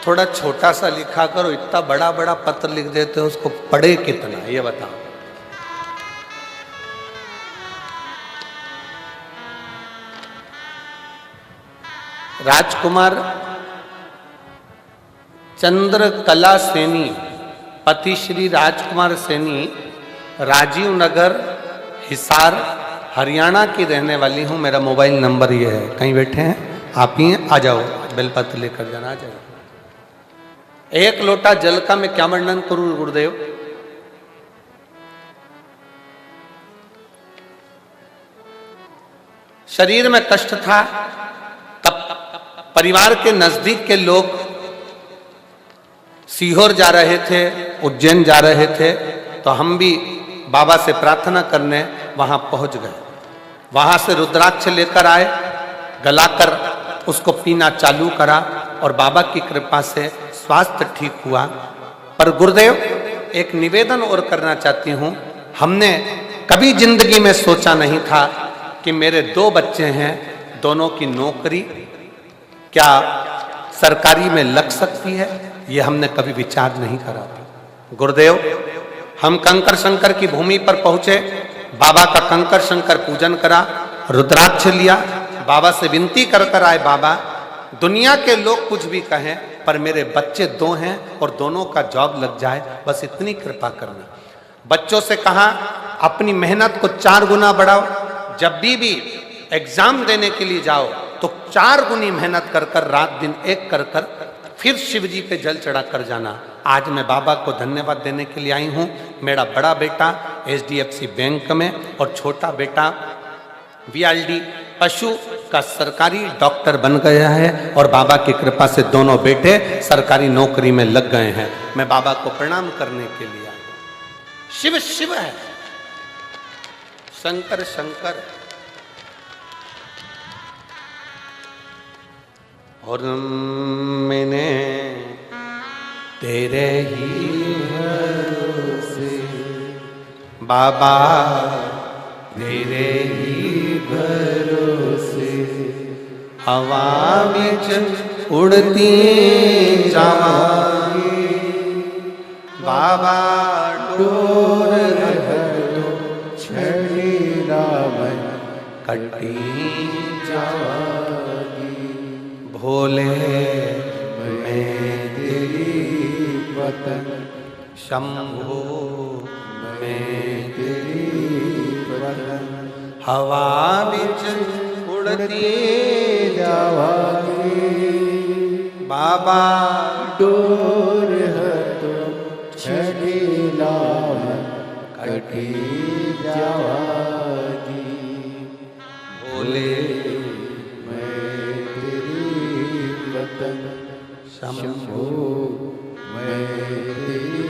थोड़ा छोटा सा लिखा करो, इतना बड़ा बड़ा पत्र लिख देते हो, उसको पढ़े कितना, ये बताओ। राजकुमार चंद्रकला सैनी, पति श्री राजकुमार सैनी, राजीव नगर, हिसार, हरियाणा की रहने वाली हूं। मेरा मोबाइल नंबर ये है। कहीं बैठे हैं आप ही हैं? आ जाओ, बेलपत्र लेकर जाना। आ जाओ। एक लोटा जल का मैं क्या वर्णन करूं गुरुदेव? शरीर में कष्ट था, तब परिवार के नजदीक के लोग सीहोर जा रहे थे, उज्जैन जा रहे थे, तो हम भी बाबा से प्रार्थना करने वहां पहुंच गए। वहां से रुद्राक्ष लेकर आए, गलाकर उसको पीना चालू करा और बाबा की कृपा से स्वास्थ्य ठीक हुआ। पर गुरुदेव, एक निवेदन और करना चाहती हूं। हमने कभी जिंदगी में सोचा नहीं था कि मेरे 2 बच्चे हैं, दोनों की नौकरी क्या सरकारी में लग सकती है, ये हमने कभी विचार नहीं करा था। गुरुदेव, हम कंकर शंकर की भूमि पर पहुंचे, बाबा का कंकर शंकर पूजन करा, रुद्राक्ष लिया, बाबा से विनती कर कर आए, बाबा दुनिया के लोग कुछ भी कहें, पर मेरे बच्चे 2 हैं और दोनों का जॉब लग जाए, बस इतनी कृपा करना। बच्चों से कहा अपनी मेहनत को 4 गुना बढ़ाओ, जब भी एग्जाम देने के लिए जाओ तो 4 गुनी मेहनत कर कर, रात दिन एक कर कर, फिर शिव जी पे जल चढ़ा कर जाना। आज मैं बाबा को धन्यवाद देने के लिए आई हूँ। मेरा बड़ा बेटा HDFC बैंक में और छोटा बेटा VLD पशु का सरकारी डॉक्टर बन गया है और बाबा की कृपा से दोनों बेटे सरकारी नौकरी में लग गए हैं। मैं बाबा को प्रणाम करने के लिए आई हूँ। शिव शिव है, शंकर शंकर है। और मैंने तेरे ही भरोसे बाबा, तेरे ही भरोसे हवा में उड़ती जावांगी, बाबा डोर छड़ी रावण कटी जावांगी, भोले मैं तेरी वतन शंभो मैं तेरी वतन हवा बिच उड़ती जावांगी, बाबा डोर है तो छड़ी रावण कटी जावांगी, भोले मैं तेरी वतन शंभो मैं तेरी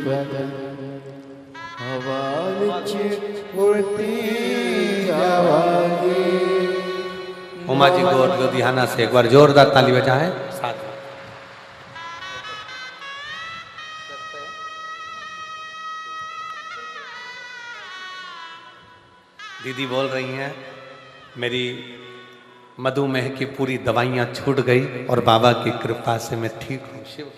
वतन हवा विच उड़ती जावांगी। उमा जी गौर लुधियाना से एक बार जोरदार ताली बजाएं साथ में। दीदी बोल रही हैं मेरी मधुमेह की पूरी दवाइयां छूट गई और बाबा की कृपा से मैं ठीक हूं। शिव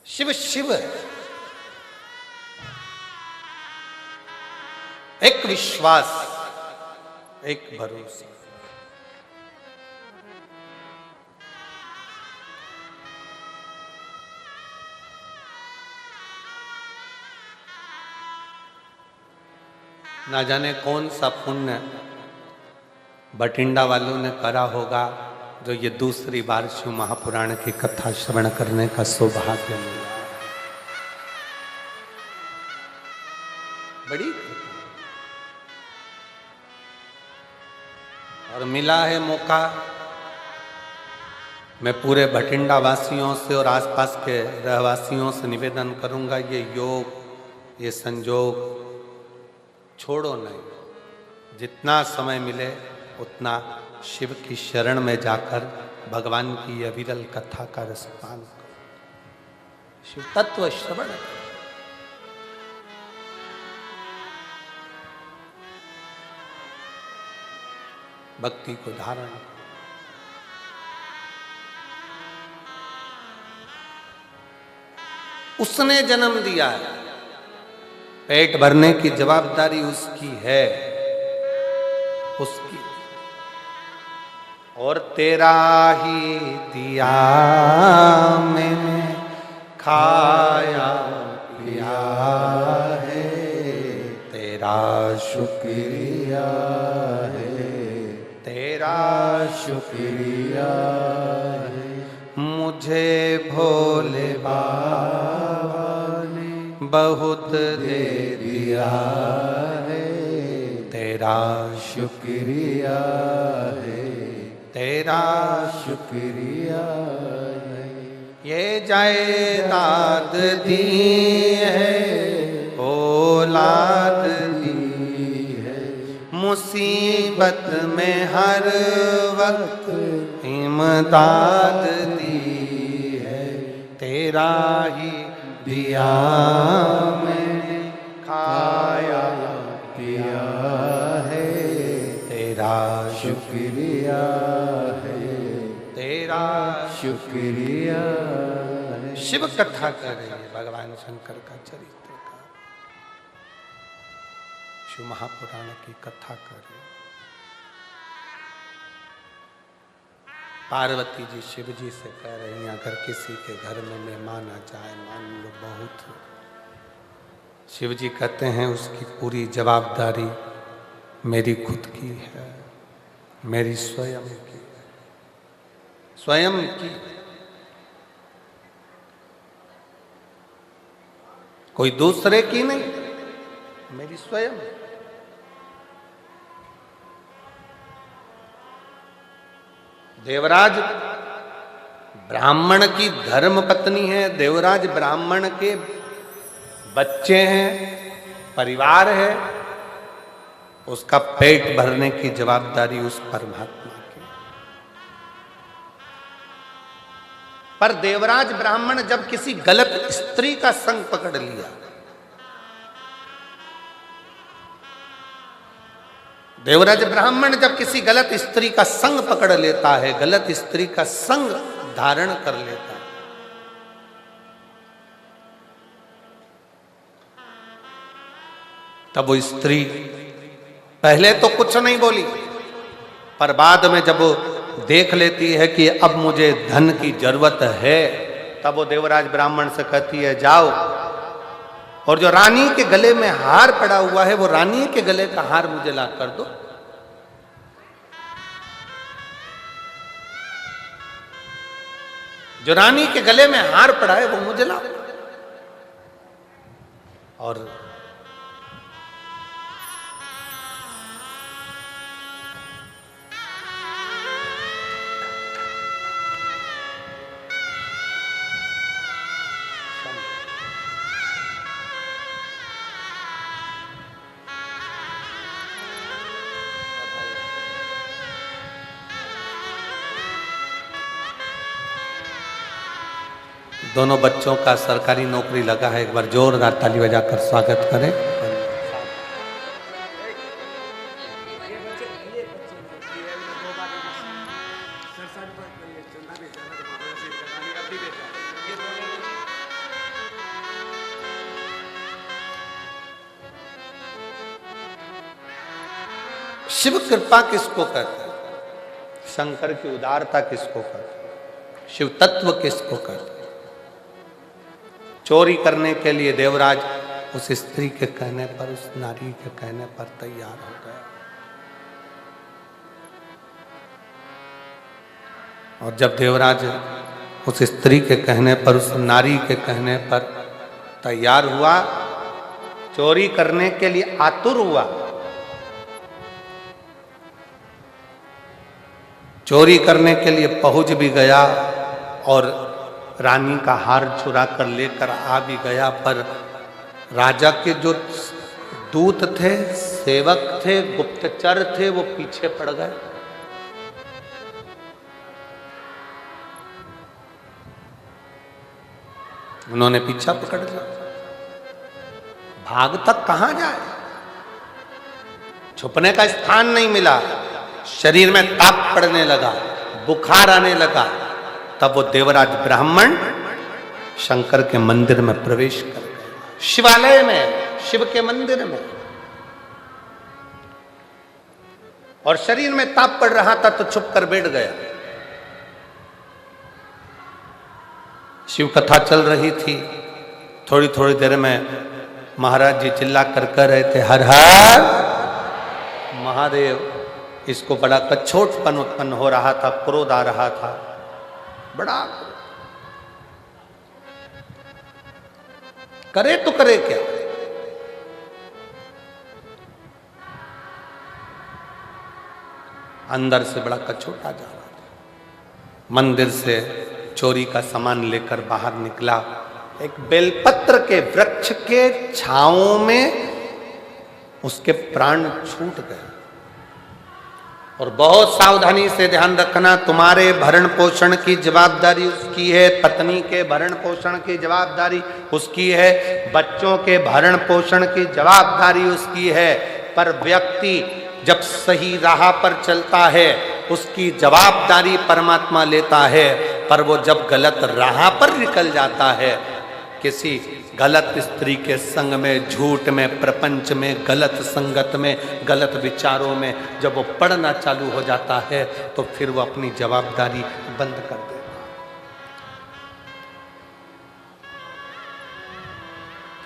शिव शिव एक विश्वास, एक भरोसा। ना जाने कौन सा पुण्य बठिंडा वालों ने करा होगा जो ये दूसरी बार शिव महापुराण की कथा श्रवण करने का सौभाग्य मिला। बड़ी और मिला है मौका। मैं पूरे बठिंडा वासियों से और आसपास के रहवासियों से निवेदन करूंगा, ये योग, ये संजोग छोड़ो नहीं। जितना समय मिले उतना शिव की शरण में जाकर भगवान की अविरल कथा का रसपान करो, शिव तत्व श्रवण करो। भक्ति को धारण, उसने जन्म दिया है, पेट भरने की जवाबदारी उसकी है, उसकी। और तेरा ही दिया मैंने खाया पिया है, तेरा शुक्रिया है, तेरा शुक्रिया है। मुझे भोले बाबा ने बहुत दे दिया है, तेरा शुक्रिया है, तेरा शुक्रिया है। ये जायदाद दी है, औलाद दी है, मुसीबत में हर वक्त इमदाद दी है, तेरा ही दिया मैंने खाया पिया है, तेरा शुक्रिया है, तेरा शुक्रिया है। शिव कथा कर रही है भगवान शंकर का चरित्र का, शिव महापुराण की कथा कर रही है। पार्वती जी शिव जी से कह रही हैं, अगर किसी के घर में मेहमान आ जाए, मान लो बहुत, शिव जी कहते हैं उसकी पूरी जवाबदारी मेरी खुद की है, मेरी स्वयं की, स्वयं की। कोई दूसरे की नहीं, मेरी स्वयं। देवराज ब्राह्मण की धर्म पत्नी है, देवराज ब्राह्मण के बच्चे हैं, परिवार है, उसका पेट भरने की जवाबदारी उस परमात्मा की। पर देवराज ब्राह्मण जब किसी गलत स्त्री का संग पकड़ लिया, देवराज ब्राह्मण जब किसी गलत स्त्री का संग पकड़ लेता है, गलत स्त्री का संग धारण कर लेता है, तब वो स्त्री पहले तो कुछ नहीं बोली, पर बाद में जब वो देख लेती है कि अब मुझे धन की जरूरत है, तब वो देवराज ब्राह्मण से कहती है जाओ, और जो रानी के गले में हार पड़ा हुआ है वो रानी के गले का हार मुझे ला कर दो। जो रानी के गले में हार पड़ा है वो मुझे ला। और दोनों बच्चों का सरकारी नौकरी लगा है, एक बार जोरदार ताली बजाकर स्वागत करें। शिव कृपा किसको कहते हैं? शंकर की उदारता किसको कहते हैं? शिव तत्व किसको कहते हैं? चोरी करने के लिए देवराज उस स्त्री के कहने पर, उस नारी के कहने पर तैयार हो गया। और जब देवराज उस स्त्री के कहने पर, उस नारी के कहने पर तैयार हुआ, चोरी करने के लिए आतुर हुआ, चोरी करने के लिए पहुंच भी गया और रानी का हार चुरा कर लेकर आ भी गया, पर राजा के जो दूत थे, सेवक थे, गुप्तचर थे, वो पीछे पड़ गए। उन्होंने पीछा पकड़ लिया। भाग तक कहां जाए, छुपने का स्थान नहीं मिला, शरीर में ताप पड़ने लगा, बुखार आने लगा। तब वो देवराज ब्राह्मण शंकर के मंदिर में प्रवेश कर गए, शिवालय में, शिव के मंदिर में। और शरीर में ताप पड़ रहा था तो छुप कर बैठ गया। शिव कथा चल रही थी। थोड़ी थोड़ी देर में महाराज जी चिल्ला कर कह रहे थे, हर हर महादेव। इसको बड़ा कछोटपन उत्पन्न हो रहा था, क्रोध आ रहा था, बड़ा। करे तो करे क्या? अंदर से बड़ा कछोटा जा रहा था। मंदिर से चोरी का सामान लेकर बाहर निकला। एक बेलपत्र के वृक्ष के छांव में उसके प्राण छूट गए। और बहुत सावधानी से ध्यान रखना, तुम्हारे भरण पोषण की जवाबदारी उसकी है, पत्नी के भरण पोषण की जवाबदारी उसकी है, बच्चों के भरण पोषण की जवाबदारी उसकी है। पर व्यक्ति जब सही राह पर चलता है उसकी जवाबदारी परमात्मा लेता है। पर वो जब गलत राह पर निकल जाता है, किसी गलत स्त्री के संग में, झूठ में, प्रपंच में, गलत संगत में, गलत विचारों में जब वो पढ़ना चालू हो जाता है तो फिर वो अपनी जवाबदारी बंद कर देता है।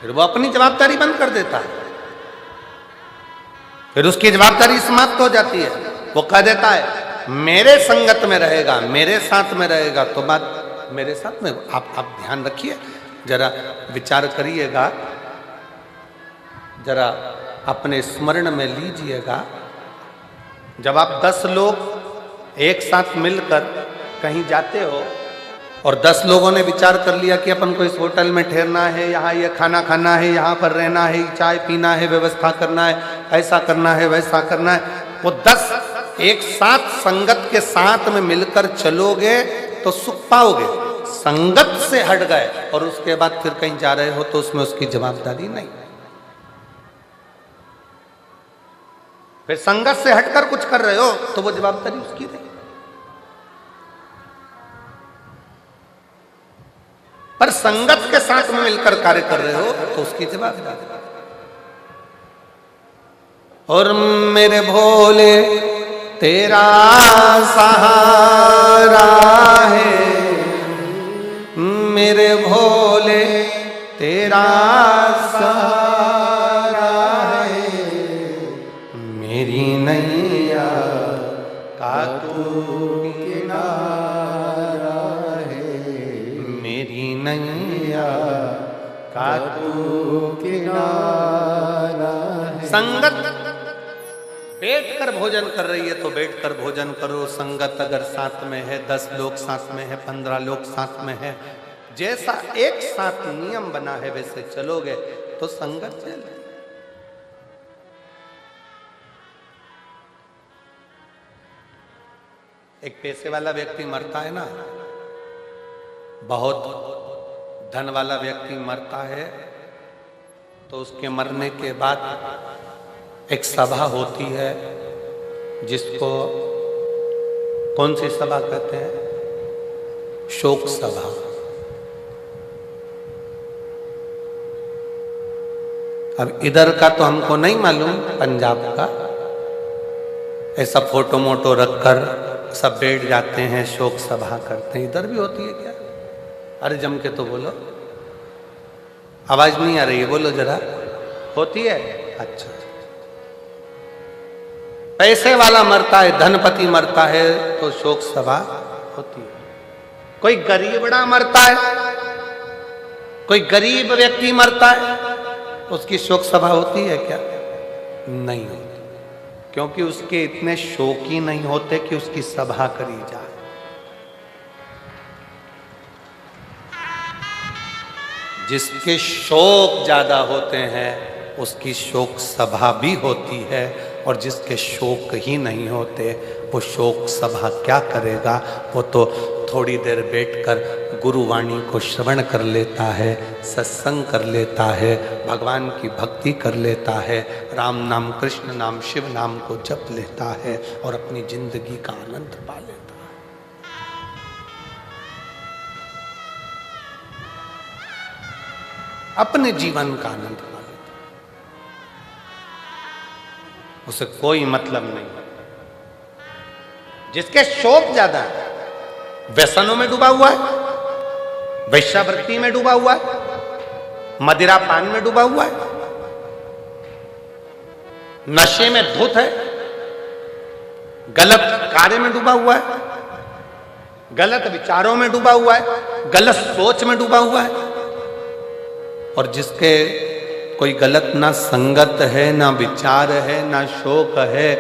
फिर वो अपनी जवाबदारी बंद कर देता है, फिर उसकी जवाबदारी समाप्त हो जाती है। वो कह देता है मेरे संगत में रहेगा, मेरे साथ में रहेगा, तो बात मेरे साथ में। आप ध्यान रखिए, जरा विचार करिएगा, जरा अपने स्मरण में लीजिएगा। जब आप 10 लोग एक साथ मिलकर कहीं जाते हो और 10 लोगों ने विचार कर लिया कि अपन को इस होटल में ठहरना है, यहाँ ये खाना खाना है, यहाँ पर रहना है, चाय पीना है, व्यवस्था करना है, ऐसा करना है, वैसा करना है, वो 10 एक साथ संगत के साथ में मिलकर चलोगे तो सुख पाओगे। संगत से हट गए और उसके बाद फिर कहीं जा रहे हो तो उसमें उसकी जवाबदारी नहीं। फिर संगत से हटकर कुछ कर रहे हो तो वो जवाबदारी उसकी नहीं। पर संगत के साथ में मिलकर कार्य कर रहे हो तो उसकी जवाबदारी। और मेरे भोले तेरा सहारा है, मेरे भोले तेरा सहारा है, मेरी नैया का तू किनारा है, मेरी नैया का तू किनारा है। संगत बैठकर भोजन कर रही है तो बैठकर भोजन करो। संगत अगर साथ में है, 10 लोग साथ में है, 15 लोग साथ में है, जैसा एक साथ नियम बना है वैसे चलोगे तो संगत चल। एक पैसे वाला व्यक्ति मरता है ना, बहुत धन वाला व्यक्ति मरता है तो उसके मरने के बाद एक सभा होती है, जिसको कौन सी सभा कहते हैं? शोक सभा। अब इधर का तो हमको नहीं मालूम, पंजाब का ऐसा फोटो मोटो रखकर सब बैठ जाते हैं, शोक सभा करते हैं। इधर भी होती है क्या? अरे जम के तो बोलो, आवाज नहीं आ रही है, बोलो जरा। होती है। अच्छा, पैसे वाला मरता है, धनपति मरता है तो शोक सभा होती है। कोई गरीबड़ा मरता है, कोई गरीब व्यक्ति मरता है, उसकी शोक सभा होती है क्या? नहीं होती, क्योंकि उसके इतने शोकी नहीं होते कि उसकी सभा करी जाए। जिसके शोक ज्यादा होते हैं उसकी शोक सभा भी होती है, और जिसके शोक ही नहीं होते वो शोक सभा क्या करेगा? वो तो थोड़ी देर बैठकर गुरुवाणी को श्रवण कर लेता है, सत्संग कर लेता है, भगवान की भक्ति कर लेता है, राम नाम, कृष्ण नाम, शिव नाम को जप लेता है और अपनी जिंदगी का आनंद पा लेता है। अपने जीवन का आनंद पा लेता है, उसे कोई मतलब नहीं। जिसके शोक ज्यादा है, व्यसनों में डूबा हुआ है, वैश्यावृत्ति में डूबा हुआ है, मदिरा पान में डूबा हुआ है, नशे में धुत है, गलत कार्य में डूबा हुआ है, गलत विचारों में डूबा हुआ है, गलत सोच में डूबा हुआ है, और जिसके कोई गलत ना संगत है, ना विचार है, ना शोक है,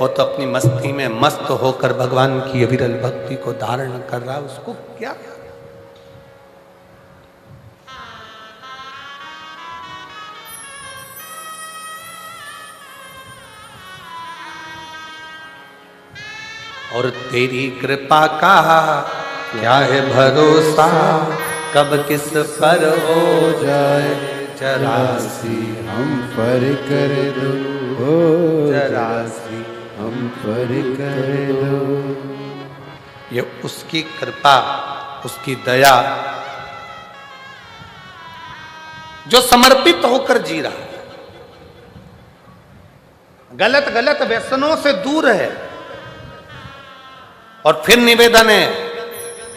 वो तो अपनी मस्ती में मस्त होकर भगवान की अविरल भक्ति को धारण कर रहा है, उसको क्या? और तेरी कृपा का क्या है भरोसा, कब किस पर हो जाए जरासी हम पर कर दो, जरासी हम पर कर दो। ये उसकी कृपा, उसकी दया, जो समर्पित होकर जी रहा है, गलत गलत व्यसनों से दूर है। और फिर निवेदन है,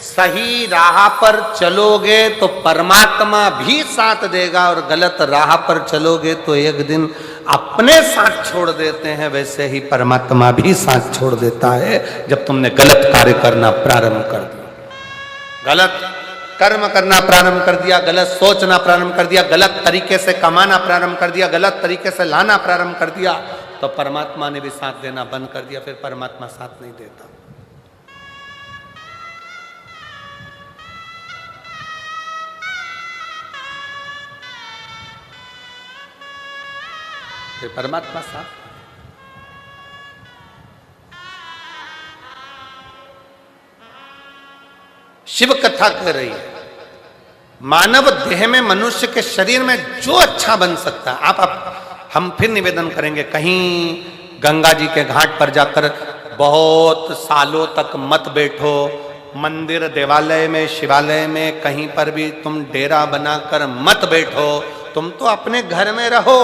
सही राह पर चलोगे तो परमात्मा भी साथ देगा, और गलत राह पर चलोगे तो एक दिन अपने साथ छोड़ देते हैं, वैसे ही परमात्मा भी साथ छोड़ देता है। जब तुमने गलत कार्य करना प्रारंभ कर दिया, गलत कर्म करना प्रारंभ कर दिया, गलत सोचना प्रारंभ कर दिया, गलत तरीके से कमाना प्रारंभ कर दिया, गलत तरीके से लाना प्रारंभ कर दिया, तो परमात्मा ने भी साथ देना बंद कर दिया। फिर परमात्मा साथ नहीं देता। फिर परमात्मा साथ। शिव कथा कह रही है, मानव देह में, मनुष्य के शरीर में जो अच्छा बन सकता है, हम फिर निवेदन करेंगे, कहीं गंगा जी के घाट पर जाकर बहुत सालों तक मत बैठो। मंदिर, देवालय में, शिवालय में, कहीं पर भी तुम डेरा बनाकर मत बैठो। तुम तो अपने घर में रहो,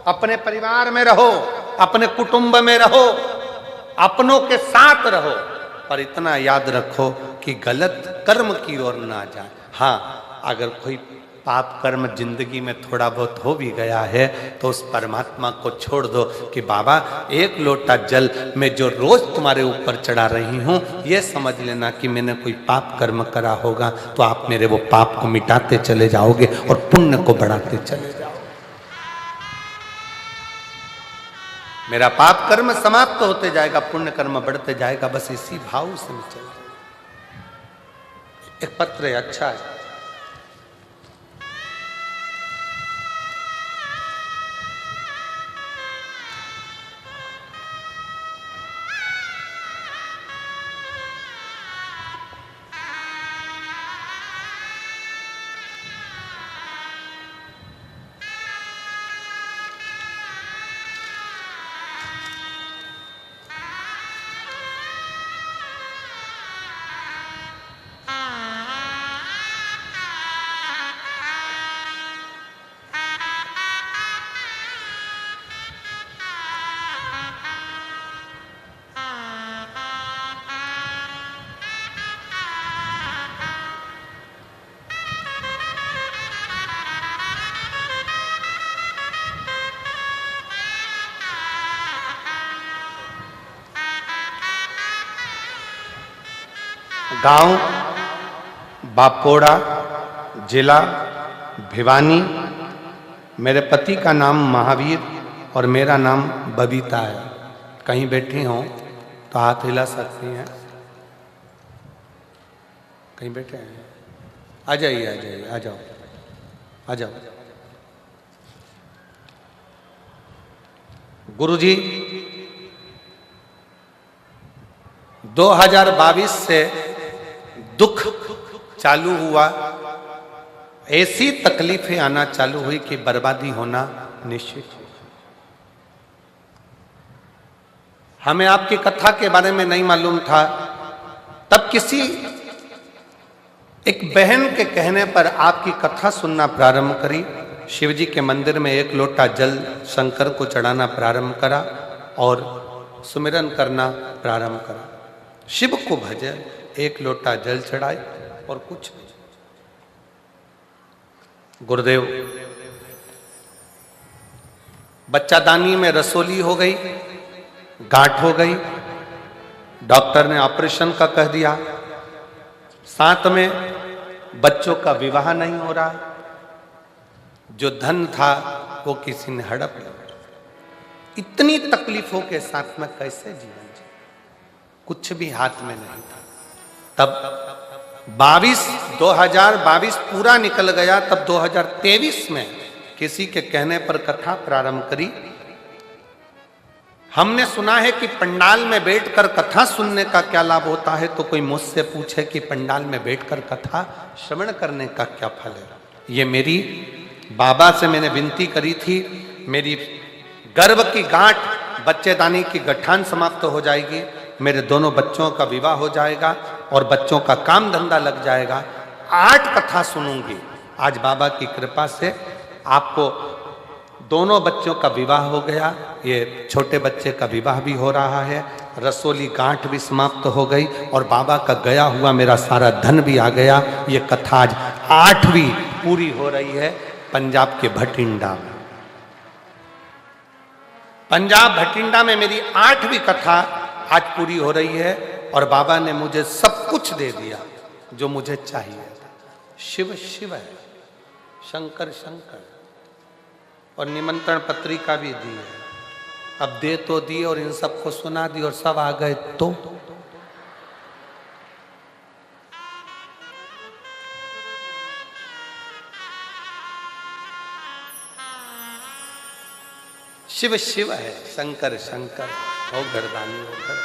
अपने परिवार में रहो, अपने कुटुंब में रहो, अपनों के साथ रहो, पर इतना याद रखो कि गलत कर्म की ओर ना जाए। हाँ, अगर कोई पाप कर्म जिंदगी में थोड़ा बहुत हो भी गया है तो उस परमात्मा को छोड़ दो कि बाबा, एक लोटा जल में जो रोज तुम्हारे ऊपर चढ़ा रही हूं, यह समझ लेना कि मैंने कोई पाप कर्म करा होगा, तो आप मेरे वो पाप को मिटाते चले जाओगे और पुण्य को बढ़ाते चले जाओगे। मेरा पाप कर्म समाप्त होते जाएगा, पुण्य कर्म बढ़ते जाएगा। बस इसी भाव से मैं चल। एक पत्र है, अच्छा है। गांव बापोड़ा, जिला भिवानी। मेरे पति का नाम महावीर और मेरा नाम बबीता है। कहीं बैठी हों तो हाथ हिला सकती हैं। कहीं बैठे हैं? आ जाइए, आ जाइए, आ जाओ, आ जाओ। गुरुजी, 2022 से दुख चालू हुआ, ऐसी तकलीफें आना चालू हुई कि बर्बादी होना निश्चित है। हमें आपकी कथा के बारे में नहीं मालूम था। तब किसी एक बहन के कहने पर आपकी कथा सुनना प्रारंभ करी। शिवजी के मंदिर में एक लोटा जल शंकर को चढ़ाना प्रारंभ करा और सुमिरन करना प्रारंभ करा। शिव को भजे, एक लोटा जल चढ़ाए और कुछ नहीं। गुरुदेव, बच्चादानी में रसोली हो गई, गांठ हो गई, डॉक्टर ने ऑपरेशन का कह दिया। साथ में बच्चों का विवाह नहीं हो रहा, जो धन था वो किसी ने हड़प लिया। इतनी तकलीफों के साथ में कैसे जीवन जी, कुछ भी हाथ में नहीं था। तब 2022 पूरा निकल गया। तब 2023 में किसी के कहने पर कथा प्रारंभ करी। हमने सुना है कि पंडाल में बैठकर कथा सुनने का क्या लाभ होता है, तो कोई मुझसे पूछे कि पंडाल में बैठकर कथा श्रवण करने का क्या फल है। ये मेरी बाबा से मैंने विनती करी थी। मेरी गर्भ की गांठ, बच्चेदानी की गठान समाप्त हो जाएगी, मेरे दोनों बच्चों का विवाह हो जाएगा और बच्चों का काम धंधा लग जाएगा। 8 कथा सुनूंगी। आज बाबा की कृपा से आपको दोनों बच्चों का विवाह हो गया। ये छोटे बच्चे का विवाह भी हो रहा है, रसोली गांठ भी समाप्त हो गई और बाबा का गया हुआ मेरा सारा धन भी आ गया। ये कथा आज 8वीं पूरी हो रही है पंजाब के भटिंडा में। पंजाब भटिंडा में मेरी 8वीं कथा आज पूरी हो रही है और बाबा ने मुझे सब कुछ दे दिया जो मुझे चाहिए था। शिव शिव है, शंकर शंकर, और निमंत्रण पत्रिका भी दी है। अब दे तो दी और इन सबको सुना दी और सब आ गए तो शिव शिव है, शंकर शंकर, हो गर्दानी होकर।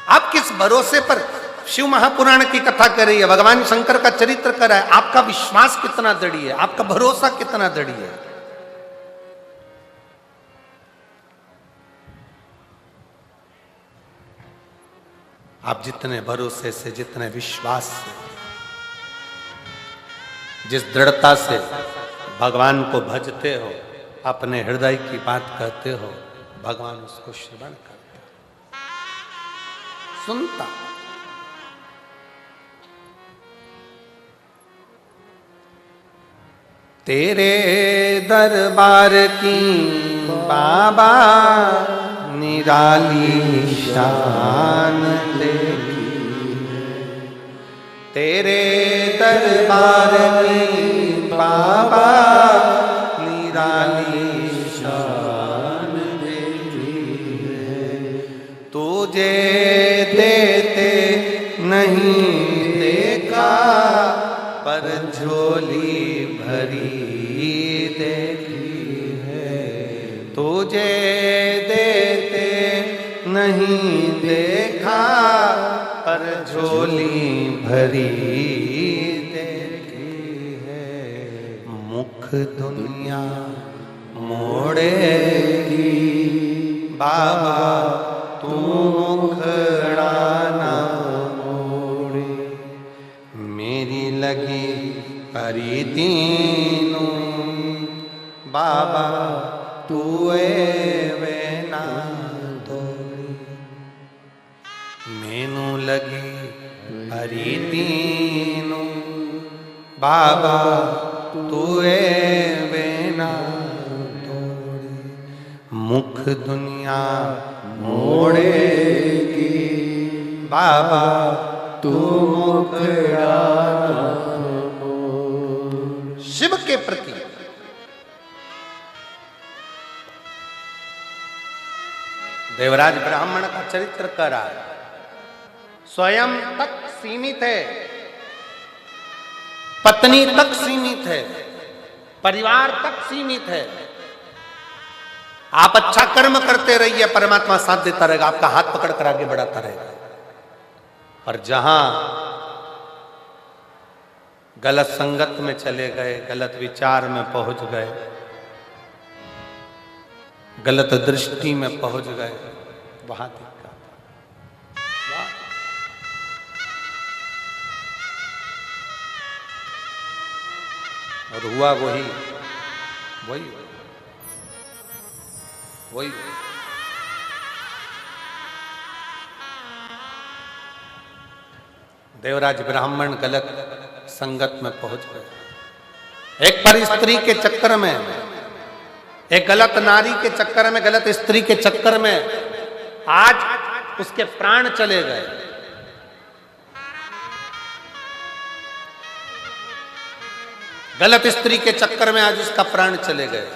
आप किस भरोसे पर शिव महापुराण की कथा कर रही है, भगवान शंकर का चरित्र कर रहा है? आपका विश्वास कितना दृढ़ है, आपका भरोसा कितना दृढ़ है? आप जितने भरोसे से, जितने विश्वास से, जिस दृढ़ता से भगवान को भजते हो, अपने हृदय की बात कहते हो, भगवान उसको श्रवण करता, सुनता। तेरे दरबार की बाबा निराली शान तेरी, तेरे दरबार की बाबा निराली शान तेरी है। तुझे देते नहीं देखा, पर झोली भरी देखी है। तुझे देते नहीं देखा, पर झोली भरी देखी है। मुख दुनिया मोड़ेगी बाबा, तू मुखड़ा ना मोड़े। मेरी लगी परी तीनू बाबा, तू वे ना दौड़ी। मैनू लगी परी तीनू बाबा, तू वे ना दौड़ी। मुख दुनिया मोड़ेगी बाबा, तू मुखड़ा मोर। शिव के प्रति देवराज ब्राह्मण का चरित्र कर रहा है, स्वयं तक सीमित है, पत्नी तक सीमित है, परिवार तक सीमित है। आप अच्छा कर्म करते रहिए, परमात्मा साथ देता रहेगा, आपका हाथ पकड़ कर आगे बढ़ाता रहेगा। और जहां गलत संगत में चले गए, गलत विचार में पहुंच गए, गलत दृष्टि में पहुंच गए, वहां दिक्कत। और हुआ वही वही वही देवराज ब्राह्मण गलत संगत में पहुंच गए। एक पर स्त्री के चक्कर में, एक गलत नारी के चक्कर में, गलत स्त्री के चक्कर में आज उसके प्राण चले गए। गलत स्त्री के चक्कर में आज उसका प्राण चले गए।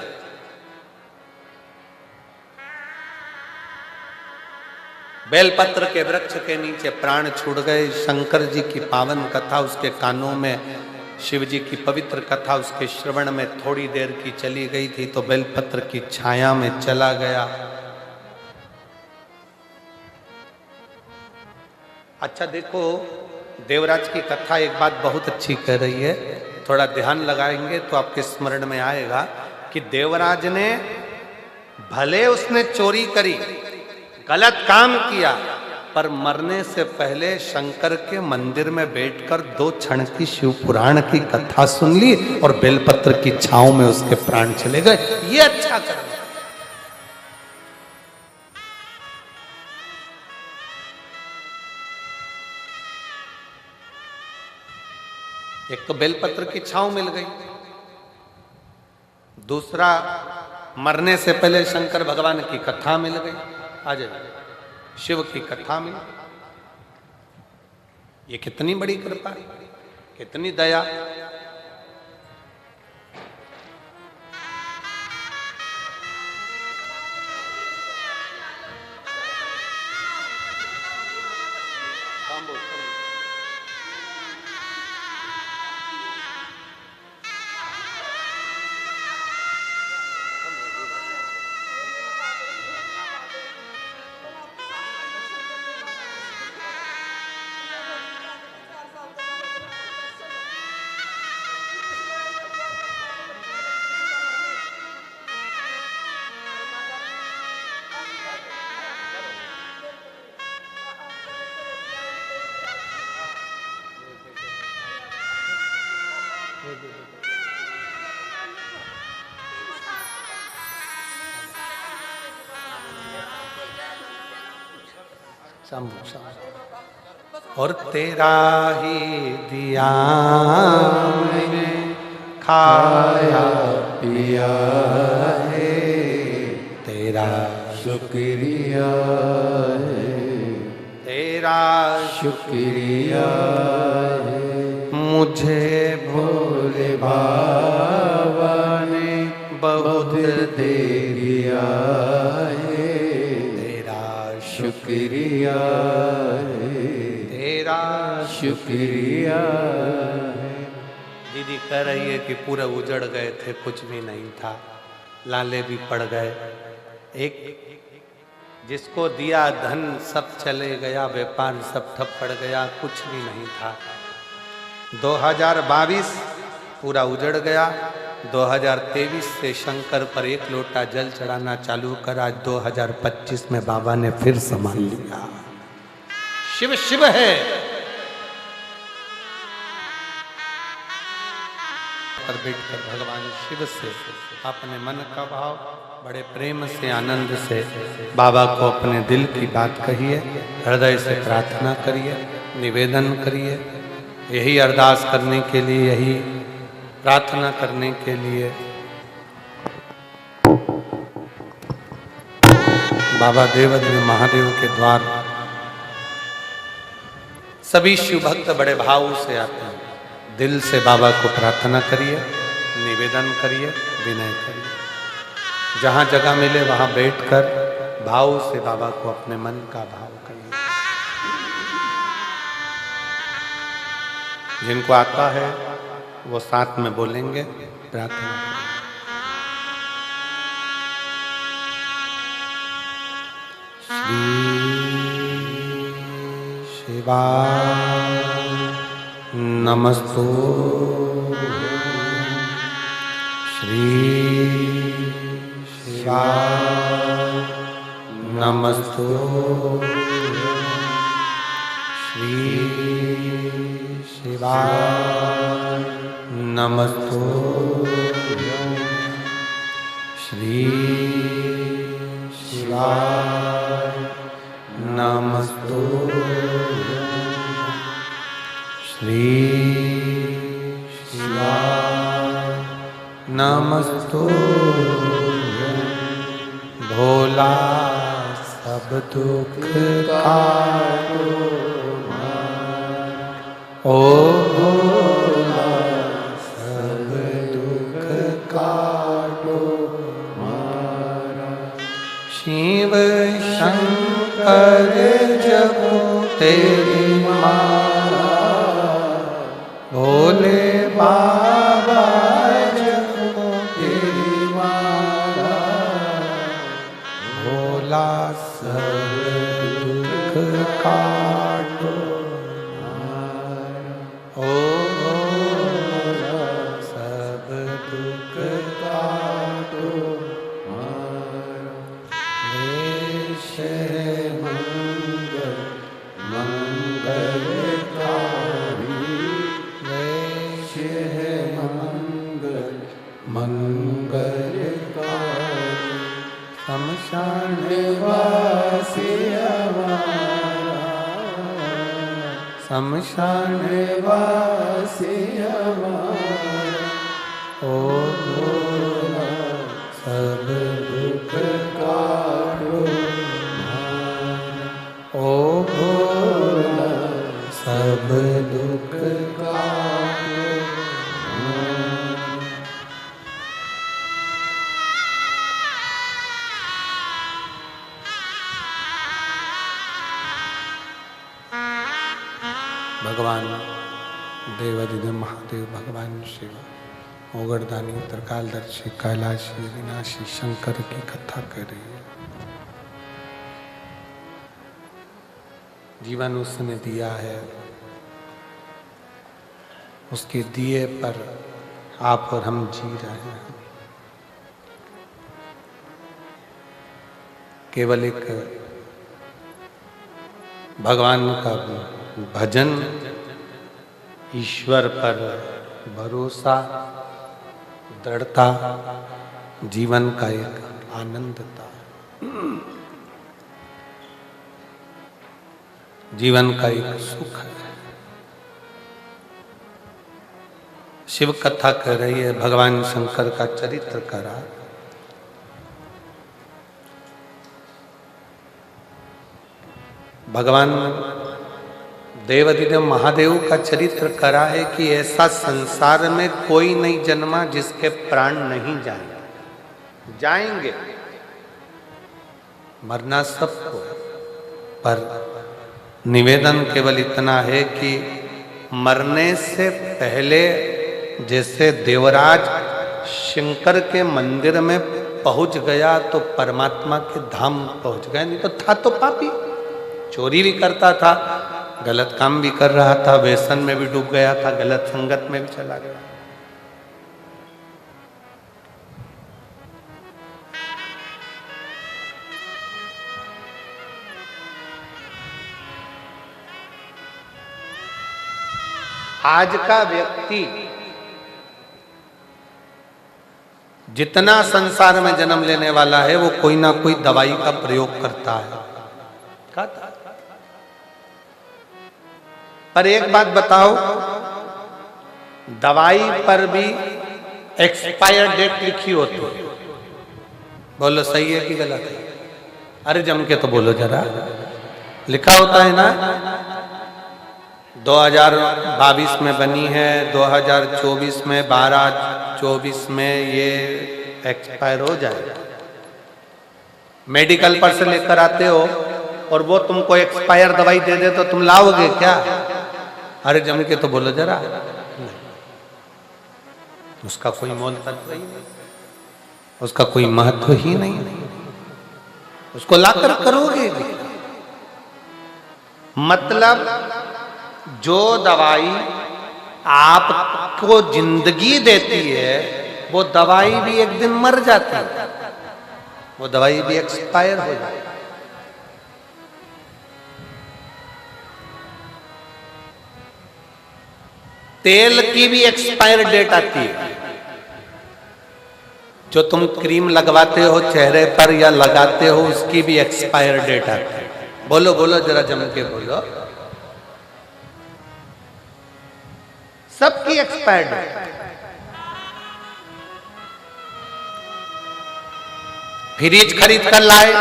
बेलपत्र के वृक्ष के नीचे प्राण छूट गए। शंकर जी की पावन कथा उसके कानों में, शिव जी की पवित्र कथा उसके श्रवण में थोड़ी देर की चली गई थी तो बेलपत्र की छाया में चला गया। अच्छा देखो, देवराज की कथा एक बात बहुत अच्छी कह रही है, थोड़ा ध्यान लगाएंगे तो आपके स्मरण में आएगा कि देवराज ने, भले उसने चोरी करी, गलत काम किया, पर मरने से पहले शंकर के मंदिर में बैठकर 2 क्षण की शिव पुराण की कथा सुन ली और बेलपत्र की छांव में उसके प्राण चले गए। ये अच्छा कर। एक तो बेलपत्र की छांव मिल गई, दूसरा मरने से पहले शंकर भगवान की कथा मिल गई, आज शिव की कथा मिल। ये कितनी बड़ी कृपा, कितनी दया। और तेरा ही दिया मैंने खाया पिया है, तेरा शुक्रिया है, तेरा शुक्रिया है। मुझे भोले बाबा ने बहुत दे दिया है, तेरा शुक्रिया है, तेरा शुक्रिया है। दीदी कह रही है कि पूरे उजड़ गए थे, कुछ भी नहीं था, लाले भी पड़ गए। एक जिसको दिया धन सब चले गया, व्यापार सब ठप पड़ गया, कुछ भी नहीं था। 2022 पूरा उजड़ गया। 2023 से शंकर पर 1 लोटा जल चढ़ाना चालू करा। 2025 में बाबा ने फिर संभाल लिया। शिव शिव है। पर बैठकर भगवान शिव से अपने मन का भाव बड़े प्रेम से, आनंद से बाबा को अपने दिल की बात कहिए, हृदय से प्रार्थना करिए, निवेदन करिए। यही अरदास करने के लिए, यही प्रार्थना करने के लिए बाबा देवद्र महादेव के द्वार सभी शिव भक्त बड़े भाव से आते हैं। दिल से बाबा को प्रार्थना करिए, निवेदन करिए, विनय करिए। जहाँ जगह मिले वहाँ बैठकर भाव से बाबा को अपने मन का भाव करिए। जिनको आता है वो साथ में बोलेंगे, प्रार्थना करेंगे। शिवाय नमस्तु श्री शिवाय नमस्तु श्री शिवाय नमस्तु श्री शिवाय नमस्तु श्री शिवाय नमस्तु। भोला सब दुख काटो ओ भोला सब दुख काटो शिव शंकर जपो तेरी माला भोले बाबा जपो तेरी माला भोला सब दुख काटो ओ भोला सब दुख काटो वेश मंगल मंगलकारी वेश मंगल मंगलकारी शमशान वासी हमारा शमशान वासी हमारा ओ भोला सब दुख काटो ओ भोला सब दुख काटो। भगवान देवादिदेव महादेव भगवान शिव ओगरदानी त्रिकालदर्शी कैलाशी विनाशी शंकर की कथा कर रही है। जीवन उसने दिया है, उसके दिए पर आप और हम जी रहे हैं। केवल एक भगवान का भजन, ईश्वर पर भरोसा, दृढ़ता जीवन का एक आनंद था, जीवन का एक सुख है। शिव कथा कर रही है, भगवान शंकर का चरित्र करा। भगवान देवादिदेव महादेव का चरित्र करा है कि ऐसा संसार में कोई नहीं जन्मा जिसके प्राण नहीं जाएंगे। जाएंगे, मरना सबको, पर निवेदन केवल इतना है कि मरने से पहले जैसे देवराज शंकर के मंदिर में पहुंच गया तो परमात्मा के धाम पहुंच गया, नहीं तो था तो पापी, चोरी भी करता था, गलत काम भी कर रहा था, व्यसन में भी डूब गया था, गलत संगत में भी चला गया। आज का व्यक्ति जितना संसार में जन्म लेने वाला है वो कोई ना कोई दवाई का प्रयोग करता है। पर एक बात बताओ, दवाई पर भी एक्सपायर डेट लिखी होती है। बोलो सही है कि गलत है? अरे जम के तो बोलो जरा, लिखा होता है ना। 2022 में बनी है, 2024 में 12-24 में ये एक्सपायर हो जाएगा। मेडिकल पर से लेकर आते हो और वो तुमको एक्सपायर दवाई दे दे तो तुम लाओगे क्या? अरे जम के तो बोलो जरा, उसका कोई मोल तत्व ही नहीं, उसका कोई महत्व ही नहीं, उसको लाकर करोगे। मतलब जो दवाई आपको जिंदगी देती है वो दवाई भी एक दिन मर जाती है, वो दवाई भी एक्सपायर हो जाती है। तेल की भी एक्सपायर डेट आती है। जो तुम क्रीम लगवाते हो चेहरे पर या लगाते हो उसकी भी एक्सपायर डेट आती है। बोलो बोलो जरा जम के बोलो, सबकी एक्सपायर डेट। फ्रिज खरीद कर लाए,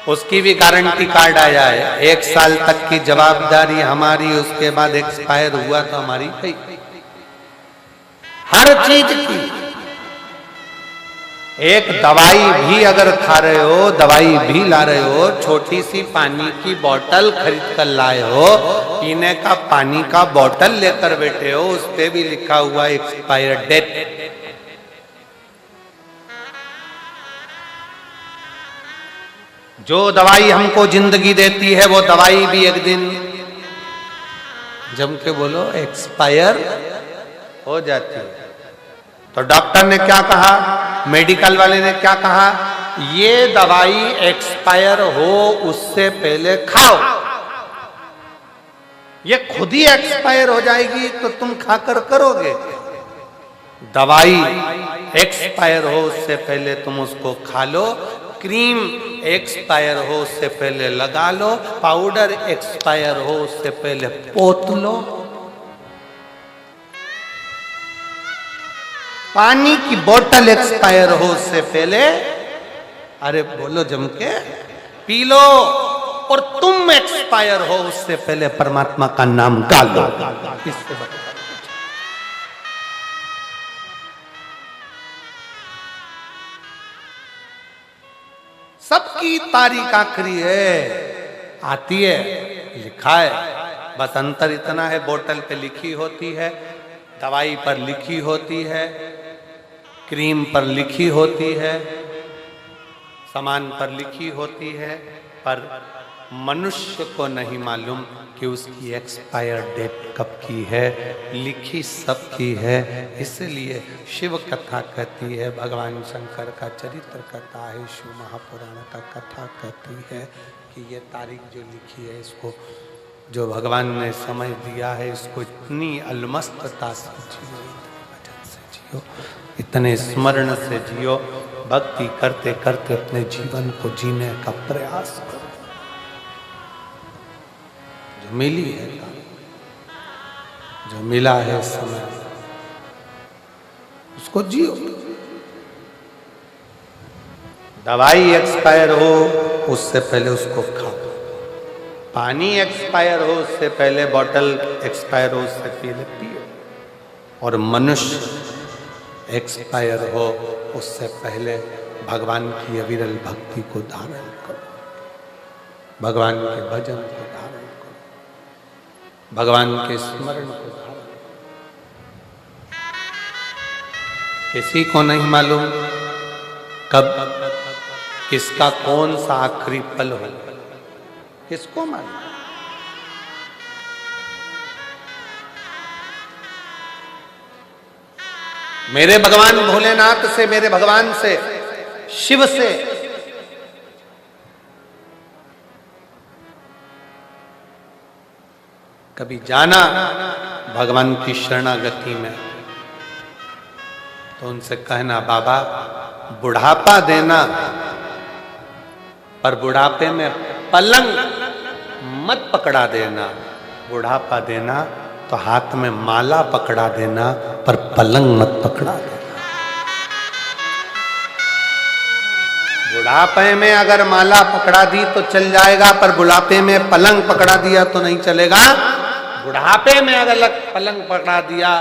उसकी भी गारंटी कार्ड आया है, 1 साल तक की जवाबदारी हमारी, उसके बाद एक्सपायर हुआ तो हमारी गई। हर चीज की। एक दवाई भी अगर खा रहे हो, दवाई भी ला रहे हो, छोटी सी पानी की बोतल खरीद कर लाए हो, पीने का पानी का बोतल लेकर बैठे हो, उस पे भी लिखा हुआ एक्सपायर डेट। जो दवाई हमको जिंदगी देती है वो दवाई भी एक दिन जम के बोलो एक्सपायर हो जाती है। तो डॉक्टर ने क्या कहा, मेडिकल वाले ने क्या कहा, ये दवाई एक्सपायर हो उससे पहले खाओ। ये खुद ही एक्सपायर हो जाएगी तो तुम खाकर करोगे। दवाई एक्सपायर हो उससे पहले तुम उसको खा लो, क्रीम एक्सपायर हो उससे पहले लगा लो, पाउडर एक्सपायर हो उससे पहले पोत लो, पानी की बोतल एक्सपायर हो उससे पहले, अरे बोलो जम के, पी लो। और तुम एक्सपायर हो उससे पहले परमात्मा का नाम डालो। इससे बता सबकी तारीख आखिरी है, आती है, लिखा है, बस अंतर इतना है, बोतल पे लिखी होती है, दवाई पर लिखी होती है, क्रीम पर लिखी होती है, सामान पर लिखी होती है, पर मनुष्य को नहीं मालूम कि उसकी एक्सपायर डेट कब की है। लिखी सब की है। इसलिए शिव कथा कहती है, भगवान शंकर का चरित्र कहता है, शिव महापुराण का कथा कहती है कि ये तारीख जो लिखी है, इसको जो भगवान ने समय दिया है, इसको इतनी अलमस्तता से जियो, भजन से जियो, इतने स्मरण से जियो, भक्ति करते करते अपने जीवन को जीने का प्रयास करो। जो मिली है, जो मिला है समय, उसको जियो। दवाई एक्सपायर हो उससे पहले उसको खाओ, पानी एक्सपायर हो उससे पहले, बोतल एक्सपायर हो उससे पहले पियो, और मनुष्य एक्सपायर हो उससे पहले भगवान की अविरल भक्ति को धारण करो, भगवान के भजन को धारण करो, भगवान के स्मरण को धारण करो। किसी को नहीं मालूम कब किसका कौन सा आखिरी पल हो, किसको मालूम। मेरे भगवान भोलेनाथ से, मेरे भगवान से, शिव से कभी जाना भगवान की शरणागति में, तो उनसे कहना, बाबा बुढ़ापा देना, पर बुढ़ापे में पलंग मत पकड़ा देना। बुढ़ापा देना तो हाथ में माला पकड़ा देना, पर पलंग मत पकड़ा देना। बुढ़ापे में अगर माला पकड़ा दी तो चल जाएगा, पर बुढ़ापे में पलंग पकड़ा दिया तो नहीं चलेगा। बुढ़ापे में अगर पलंग पकड़ा दिया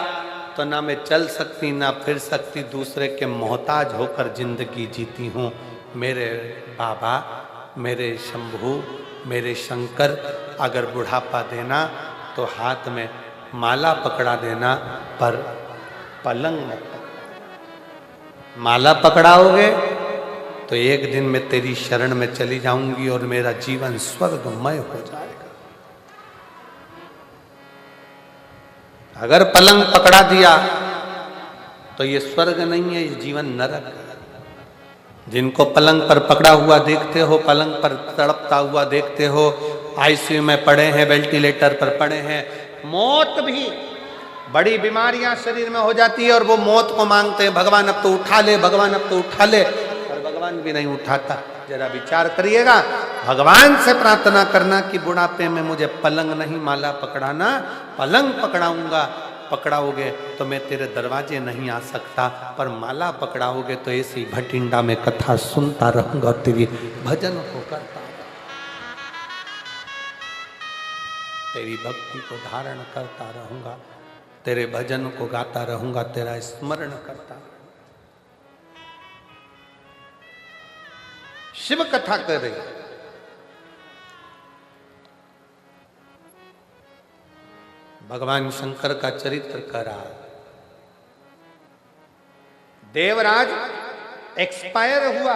तो ना मैं चल सकती ना फिर सकती, दूसरे के मोहताज होकर जिंदगी जीती हूँ। मेरे बाबा, मेरे शंभू, मेरे शंकर, अगर बुढ़ापा देना तो हाथ में माला पकड़ा देना, पर पलंग मत पकड़ा। माला पकड़ाओगे तो एक दिन मैं तेरी शरण में चली जाऊंगी और मेरा जीवन स्वर्गमय हो जाएगा। अगर पलंग पकड़ा दिया तो ये स्वर्ग नहीं है, ये जीवन नरक है। जिनको पलंग पर पकड़ा हुआ देखते हो, पलंग पर तड़पता हुआ देखते हो, आईसीयू में पड़े हैं, वेंटिलेटर पर पड़े हैं, मौत भी, बड़ी बीमारियां शरीर में हो जाती है और वो मौत को मांगते हैं, भगवान अब तो उठा ले, भगवान अब तो उठा ले, पर भगवान भी नहीं उठाता। जरा विचार करिएगा, भगवान से प्रार्थना करना कि बुढ़ापे में मुझे पलंग नहीं माला पकड़ाना, पलंग पकड़ाऊंगा, पकड़ाओगे तो मैं तेरे दरवाजे नहीं आ सकता, पर माला पकड़ाओगे तो ऐसी भटिंडा में कथा सुनता रहूंगा और तेरी भजन को करता, तेरी भक्ति को धारण करता रहूंगा, तेरे भजन को गाता रहूंगा, तेरा स्मरण करता। शिव कथा कर रही, भगवान शंकर का चरित्र करा। देवराज एक्सपायर हुआ,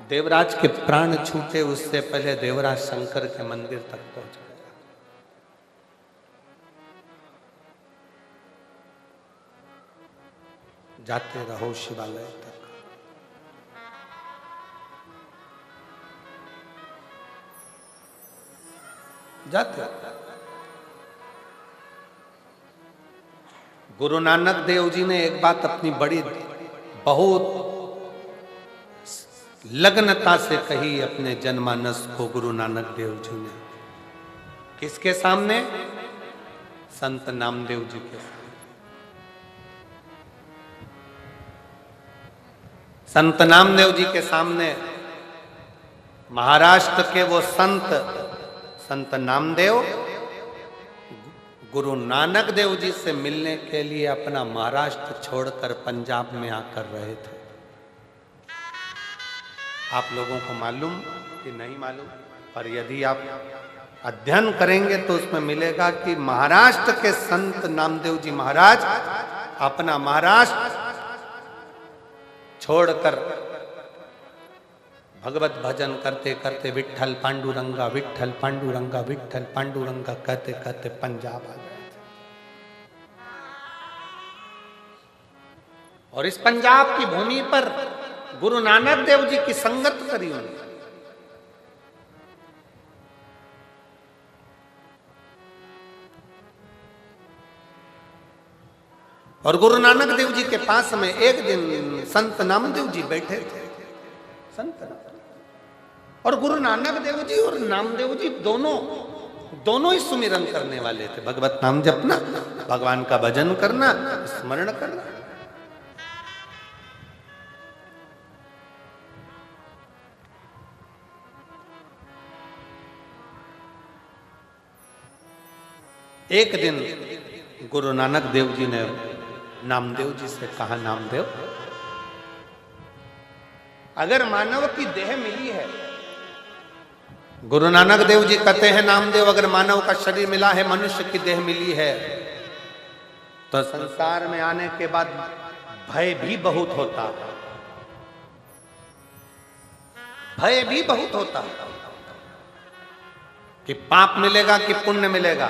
देवराज के प्राण छूटे उससे पहले देवराज शंकर के मंदिर तक पहुंच गया। जाते रहो शिवालय तक, जाते। गुरु नानक देव जी ने एक बात अपनी बड़ी बहुत लग्नता से कही अपने जनमानस को। गुरु नानक देव जी ने किसके सामने? संत नामदेव जी के सामने। संत नामदेव जी के सामने महाराष्ट्र के वो संत नामदेव गुरु नानक देव जी से मिलने के लिए अपना महाराष्ट्र छोड़कर पंजाब में आकर रहे थे। आप लोगों को मालूम कि नहीं मालूम, पर यदि आप अध्ययन करेंगे तो उसमें मिलेगा कि महाराष्ट्र के संत नामदेव जी महाराज अपना महाराष्ट्र छोड़कर भगवत भजन करते करते विठ्ठल पांडुरंगा विठ्ठल पांडुरंगा विठ्ठल पांडुरंगा कहते कहते पंजाब आ गए थे। और इस पंजाब की भूमि पर गुरु नानक देव जी की संगत करी उन्होंने। और गुरु नानक देव जी के पास में एक दिन संत नामदेव जी बैठे थे। संत और गुरु नानक देव जी और नामदेव जी दोनों ही सुमिरन करने वाले थे। भगवत नाम जपना, भगवान का भजन करना, स्मरण करना। एक दिन गुरु नानक देव जी ने नामदेव जी से कहा, नामदेव, अगर मानव की देह मिली है, गुरु नानक देव जी कहते हैं, नामदेव, अगर मानव का शरीर मिला है, मनुष्य की देह मिली है, तो संसार में आने के बाद भय भी बहुत होता है। भय भी बहुत होता है कि पाप मिलेगा कि पुण्य मिलेगा।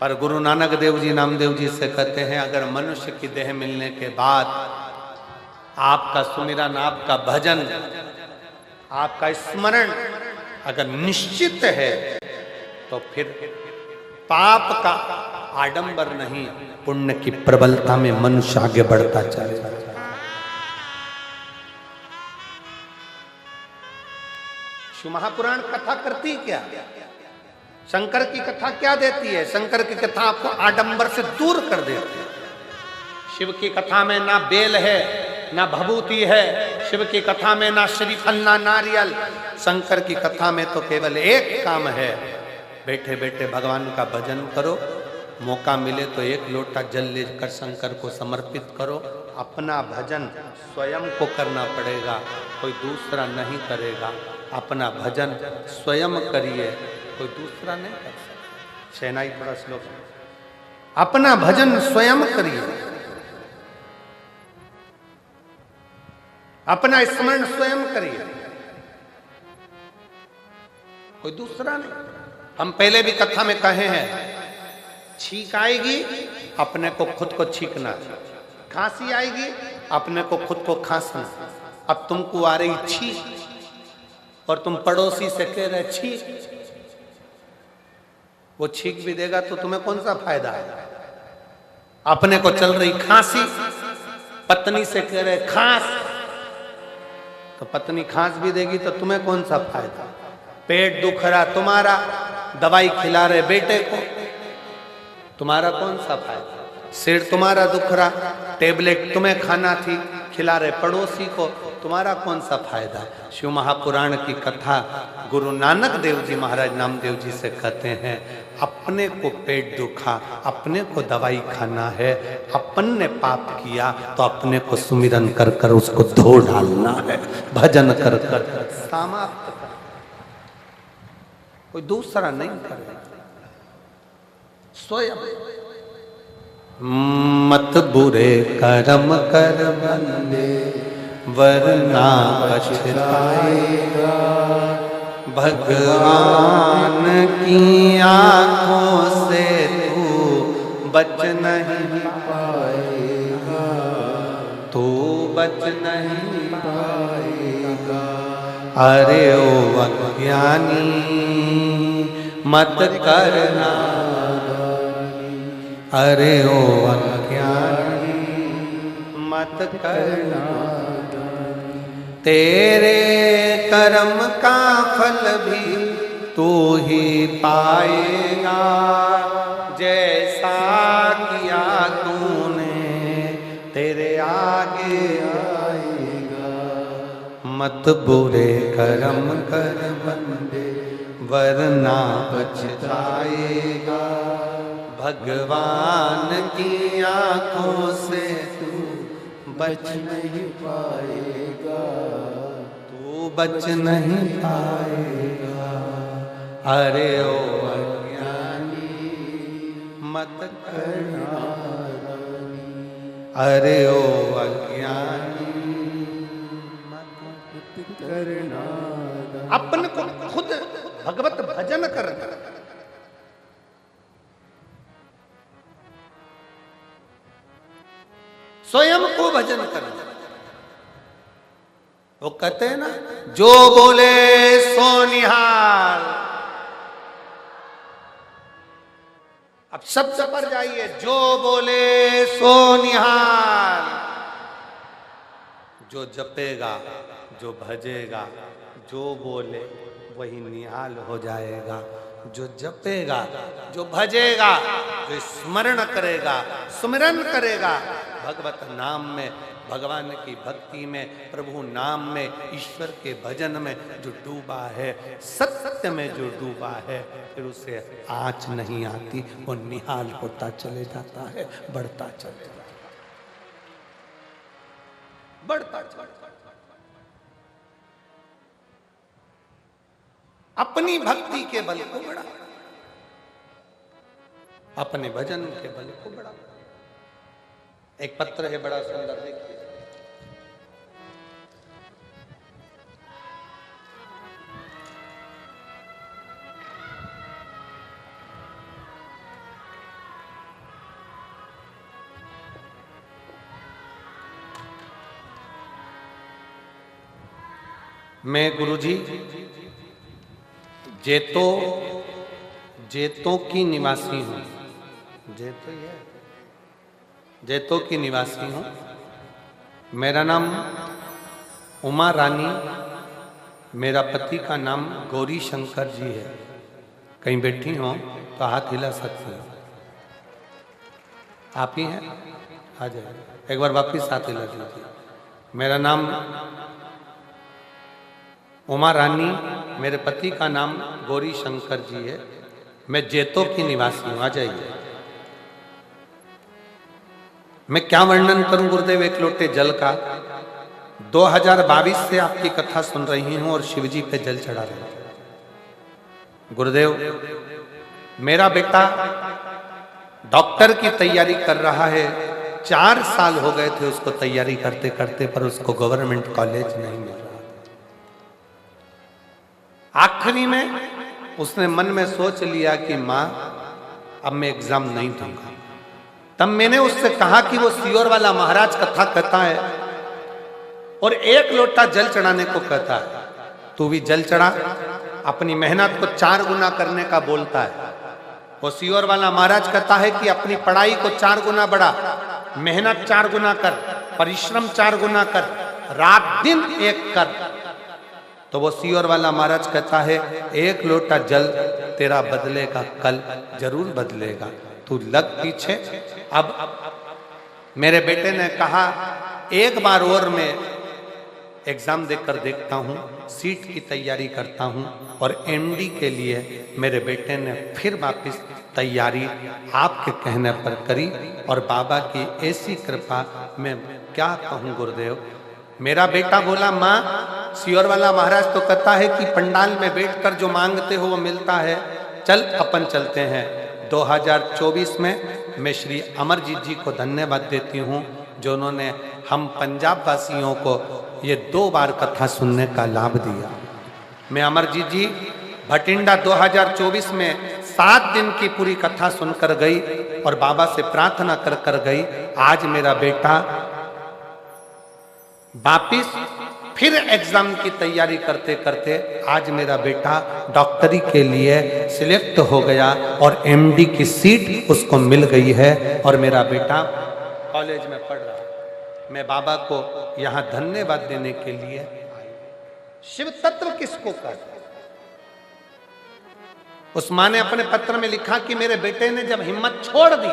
पर गुरु नानक देव जी नामदेव जी से कहते हैं, अगर मनुष्य की देह मिलने के बाद आपका सुमिरन, आपका भजन, आपका स्मरण अगर निश्चित है, तो फिर पाप का आडंबर नहीं, पुण्य की प्रबलता में मनुष्य आगे बढ़ता चलेगा। शिव महापुराण कथा करती क्या? शंकर की कथा क्या देती है? शंकर की कथा आपको आडंबर से दूर कर देती है। शिव की कथा में ना बेल है, ना भभूति है। शिव की कथा में ना श्रीफल, ना नारियल। शंकर की कथा में तो केवल एक काम है, बैठे बैठे भगवान का भजन करो, मौका मिले तो एक लोटा जल लेकर शंकर को समर्पित करो। अपना भजन स्वयं को करना पड़ेगा, कोई दूसरा नहीं करेगा। अपना भजन स्वयं करिए, कोई दूसरा नहीं कर सकता। शहनाई थोड़ा श्लोक। अपना भजन स्वयं करिए, अपना स्मरण स्वयं करिए, कोई दूसरा नहीं। हम पहले भी कथा में कहे हैं, छींक आएगी अपने को खुद को छींकना, खांसी आएगी अपने को खुद को खांसना। अब तुमको आ रही छींक और तुम पड़ोसी से कह रहे छींक, वो छींक भी देगा तो तुम्हें कौन सा फायदा है। अपने को चल रही खांसी, पत्नी से कह रहे खांस, तो पत्नी खांस भी देगी तो तुम्हें कौन सा फायदा। पेट दुख रहा तुम्हारा, दवाई खिला रहे बेटे को, तुम्हारा कौन सा फायदा। सिर तुम्हारा दुख रहा, टेबलेट तुम्हें खाना थी, खिला रहे पड़ोसी को, तुम्हारा कौन सा फायदा। शिव महापुराण की कथा गुरु नानक देव जी महाराज नामदेव जी से कहते हैं, अपने को पेट दुखा, अपने को दवाई खाना है, अपन ने पाप किया तो अपने को सुमिरन कर कर उसको धो डालना है, भजन कर कर समाप्त कर, कोई दूसरा नहीं करेगा, स्वयं। मत बुरे कर्म कर बंदे वरना पछताएगा, भगवान की आंखों से तू बच नहीं पाएगा, तू बच नहीं पाएगा। अरे ओ अज्ञानी मत करना, अरे ओ अज्ञानी मत करना, तेरे कर्म का फल भी तू ही पाएगा, जैसा किया तूने तेरे आगे आएगा। मत बुरे कर्म कर बंदे वरना पछताएगा, भगवान की आंखों से तू बच नहीं पाएगा, तू बच नहीं पाएगा। अरे ओ अज्ञानी मत करना, अरे ओ अज्ञानी मत करना। अपन को खुद भगवत भजन करना, स्वयं को भजन करना। वो कहते हैं ना, जो बोले सो निहाल। अब शब्द पर जाइए, जो बोले सो निहाल। जो जपेगा, जो भजेगा, जो बोले वही निहाल हो जाएगा। जो जपेगा, जो भजेगा, जो स्मरण करेगा, सुमिरन करेगा भगवत नाम में, भगवान की भक्ति में, प्रभु नाम में, ईश्वर के भजन में जो डूबा है, सत्य में जो डूबा है, फिर उसे आँच नहीं आती, वो निहाल होता चले जाता है, बढ़ता चले जाता है, बढ़ता चले। अपनी भक्ति के बल को बढ़ा, अपने भजन के बल को बढ़ा। एक पत्र है बड़ा सुंदर, देखिए। मैं गुरुजी जेतों की निवासी हूँ, जेतों की निवासी हूँ। मेरा नाम उमा रानी, मेरा पति का नाम गौरी शंकर जी है। कहीं बैठी हो तो हाथ हिला सकते हो। आप ही हैं, आ जाए, एक बार वापिस हाथ हिला दीजिए। मेरा नाम उमा रानी, मेरे पति का नाम गौरी शंकर जी है। मैं जेतो की निवासी हूं, आ जाइए। मैं क्या वर्णन करूं गुरुदेव एक लोटे जल का। 2022 से आपकी कथा सुन रही हूं और शिवजी पे जल चढ़ा रही हूं। गुरुदेव, मेरा बेटा डॉक्टर की तैयारी कर रहा है। 4 साल हो गए थे उसको तैयारी करते करते, पर उसको गवर्नमेंट कॉलेज नहीं मिल रहा। आखिरी में उसने मन में सोच लिया कि मां, अब मैं एग्जाम नहीं दूंगा। तब मैंने उससे कहा कि वो सियोर वाला महाराज कथा कहता है और 1 लोटा जल चढ़ाने को कहता है। तू भी जल चढ़ा, अपनी मेहनत को 4 गुना करने का बोलता है। वो सियोर वाला महाराज कहता है कि अपनी पढ़ाई को 4 गुना बढ़ा, मेहनत 4 गुना कर, परिश्रम 4 गुना कर, रात दिन एक कर। तो वो सियोर वाला महाराज कहता है 1 लोटा जल तेरा बदलेगा, कल जरूर बदलेगा, तू लग पीछे। अब मेरे बेटे ने कहा एक बार और मैं एग्जाम देकर देखता हूं, सीट की तैयारी करता हूं। और एमडी के लिए मेरे बेटे ने फिर वापस तैयारी आपके कहने पर करी और बाबा की ऐसी कृपा, मैं क्या कहूं गुरुदेव। मेरा बेटा बोला, मां, सियोर वाला महाराज तो कहता है कि पंडाल में बैठकर जो मांगते हो वो मिलता है, चल अपन चलते हैं। 2024 में मैं श्री अमरजीत जी को धन्यवाद देती हूँ जो उन्होंने हम पंजाब वासियों को ये 2 बार कथा सुनने का लाभ दिया। मैं अमरजीत जी भटिंडा 2024 में 7 दिन की पूरी कथा सुनकर गई और बाबा से प्रार्थना कर कर गई। आज मेरा बेटा वापिस फिर एग्जाम की तैयारी करते करते आज मेरा बेटा डॉक्टरी के लिए सिलेक्ट हो गया और एमडी की सीट उसको मिल गई है और मेरा बेटा कॉलेज में पढ़ रहा है। मैं बाबा को यहां धन्यवाद देने के लिए। शिव तत्व किसको कहते? उस मां ने अपने पत्र में लिखा कि मेरे बेटे ने जब हिम्मत छोड़ दी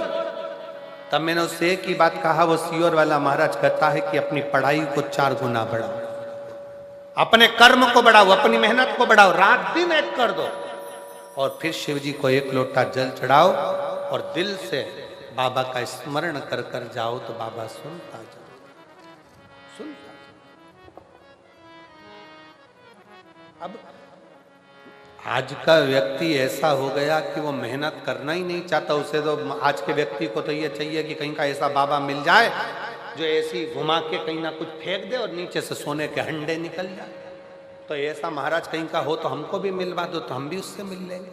तब मैंने उससे एक ही बात कहा। वो सियोर वाला महाराज कहता है कि अपनी पढ़ाई को 4 गुना बढ़ाओ, अपने कर्म को बढ़ाओ, अपनी मेहनत को बढ़ाओ, रात दिन एक कर दो और फिर शिव जी को 1 लोटा जल चढ़ाओ और दिल से बाबा का स्मरण कर कर जाओ तो बाबा सुनता जाओ, सुनता जाओ। अब आज का व्यक्ति ऐसा हो गया कि वो मेहनत करना ही नहीं चाहता। उसे तो आज के व्यक्ति को तो ये चाहिए कि कहीं का ऐसा बाबा मिल जाए जो ऐसी घुमा के कहीं ना कुछ फेंक दे और नीचे से सोने के हंडे निकल जाए। तो ऐसा महाराज कहीं का हो तो हमको भी मिलवा दो तो हम भी उससे मिल लेंगे।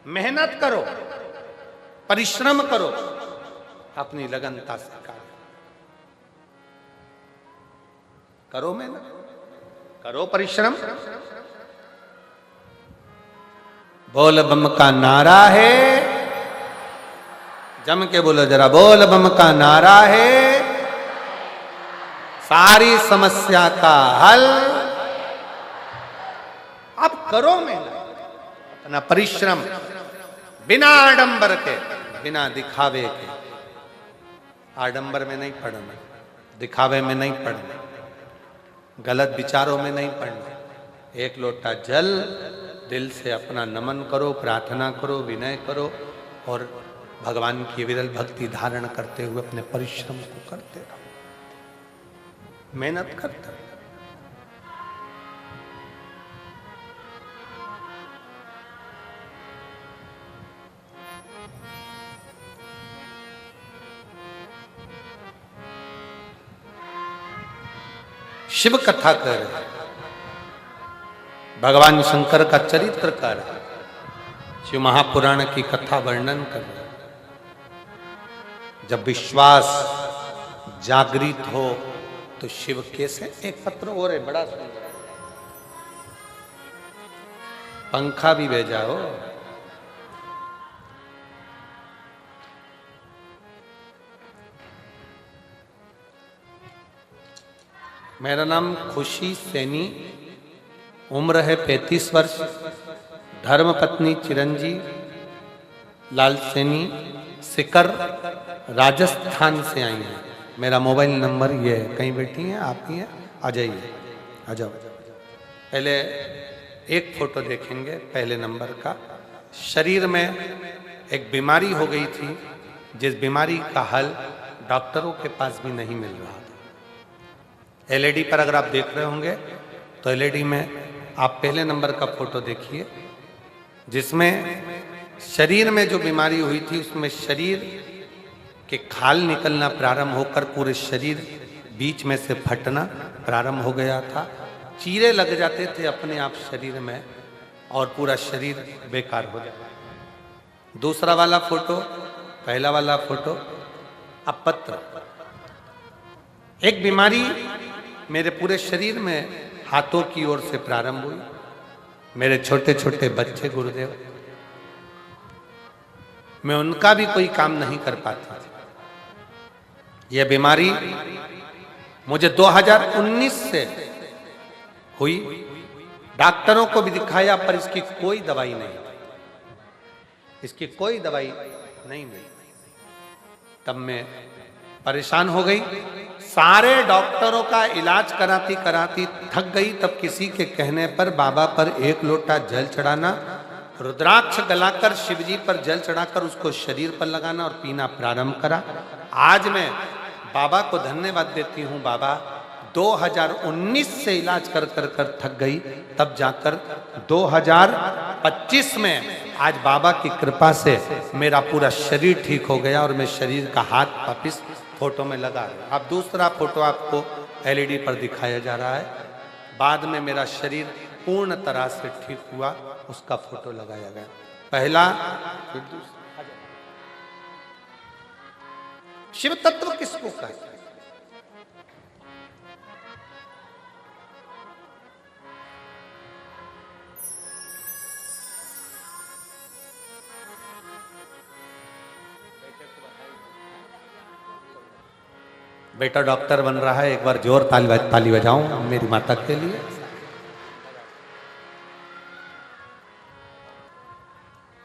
मेहनत करो, परिश्रम करो, अपनी लगनता से करो, मेहनत करो, परिश्रम। बोल बम का नारा है, जम के बोलो जरा, बोल बम का नारा है, सारी समस्या का हल। अब करो मेहनत, अपना परिश्रम, बिना आडंबर के, बिना दिखावे के। आडंबर में नहीं पढ़ना, दिखावे में नहीं पढ़ना, गलत विचारों में नहीं पढ़ना। 1 लोटा जल दिल से अपना नमन करो, प्रार्थना करो, विनय करो और भगवान की विरल भक्ति धारण करते हुए अपने परिश्रम को करते रहो, मेहनत करते रहो। शिव कथा कर रहे, भगवान शंकर का चरित्र कर रहे, शिव महापुराण की कथा वर्णन कर रहे। जब विश्वास जागृत हो तो शिव कैसे। एक पत्र और है बड़ा सुंदर, पंखा भी भेजा हो। मेरा नाम खुशी सैनी, उम्र है 35 वर्ष, धर्म पत्नी चिरंजीव लाल सैनी, सिकर राजस्थान से आई हैं। मेरा मोबाइल नंबर ये है। कहीं बैठी हैं आप ही हैं, आ जाइए, आ जाओ। पहले एक फोटो देखेंगे पहले नंबर का। शरीर में एक बीमारी हो गई थी, जिस बीमारी का हल डॉक्टरों के पास भी नहीं मिल रहा था। एलईडी पर अगर आप देख रहे होंगे तो एलईडी में आप पहले नंबर का फोटो देखिए, जिसमें शरीर में जो बीमारी हुई थी उसमें शरीर के खाल निकलना प्रारंभ होकर पूरे शरीर बीच में से फटना प्रारंभ हो गया था। चीरे लग जाते थे अपने आप शरीर में और पूरा शरीर बेकार हो जाता। दूसरा वाला फोटो, पहला वाला फोटो अपत्र। एक बीमारी मेरे पूरे शरीर में हाथों की ओर से प्रारंभ हुई। मेरे छोटे छोटे बच्चे गुरुदेव, मैं उनका भी कोई काम नहीं कर पाता। यह बीमारी मुझे 2019 से हुई। डॉक्टरों को भी दिखाया पर इसकी कोई दवाई नहीं, इसकी कोई दवाई नहीं मिली। तब मैं परेशान हो गई। सारे डॉक्टरों का इलाज कराती कराती थक गई। तब किसी के कहने पर बाबा पर एक लोटा जल चढ़ाना, रुद्राक्ष गलाकर शिवजी पर जल चढ़ाकर उसको शरीर पर लगाना और पीना प्रारंभ करा। आज मैं बाबा को धन्यवाद देती हूँ। बाबा 2019 से इलाज कर कर कर थक गई, तब जाकर 2025 में आज बाबा की कृपा से मेरा पूरा शरीर ठीक हो गया और मैं शरीर का हाथ वापिस फोटो में लगा। अब दूसरा फोटो आपको एलईडी पर दिखाया जा रहा है। बाद में मेरा शरीर पूर्ण तरह से ठीक हुआ, उसका फोटो लगाया गया। पहला फिर दूसरा। शिव तत्व किसको कहते हैं? बेटा डॉक्टर बन रहा है, एक बार जोर ताली बजाऊं मेरी माता के लिए।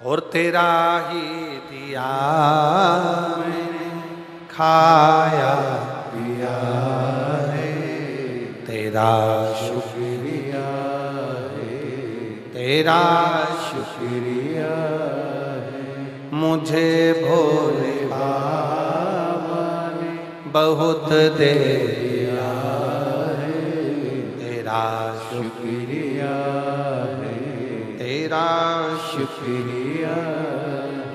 और तेरा ही दिया मैंने खाया पिया है, तेरा शुक्रिया है, तेरा शुक्रिया है। मुझे भोले बाबा ने बहुत दे दिया है, तेरा शुक्रिया है, तेरा शुक्रिया।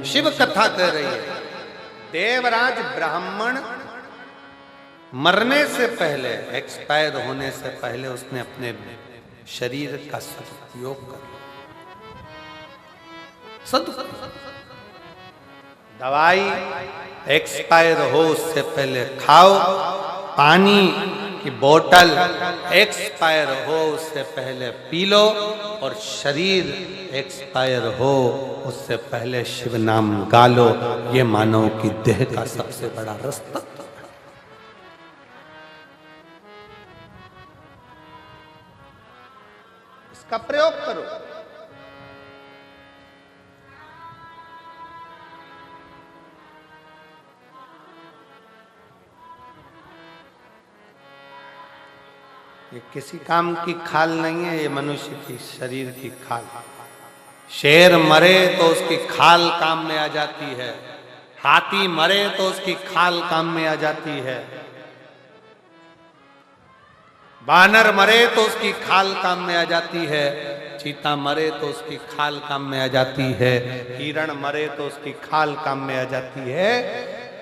शिव कथा कर रही है। देवराज ब्राह्मण मरने से पहले, एक्सपायर होने से पहले उसने अपने शरीर का सदुपयोग कर। दवाई एक्सपायर हो उससे पहले खाओ, पानी की बोतल एक्सपायर हो उससे पहले पी लो, और शरीर एक्सपायर हो उससे पहले शिव नाम गा लो। ये मानव की देह का सबसे बड़ा रास्ता। इसका प्रयोग करो। ये किसी काम की खाल नहीं है, ये मनुष्य की शरीर की खाल। शेर मरे तो उसकी खाल काम में आ जाती है, हाथी मरे तो उसकी खाल काम में आ जाती है, बानर मरे तो उसकी खाल काम में आ जाती है, चीता मरे तो उसकी खाल काम में आ जाती है, हिरण मरे तो उसकी खाल काम में आ जाती है।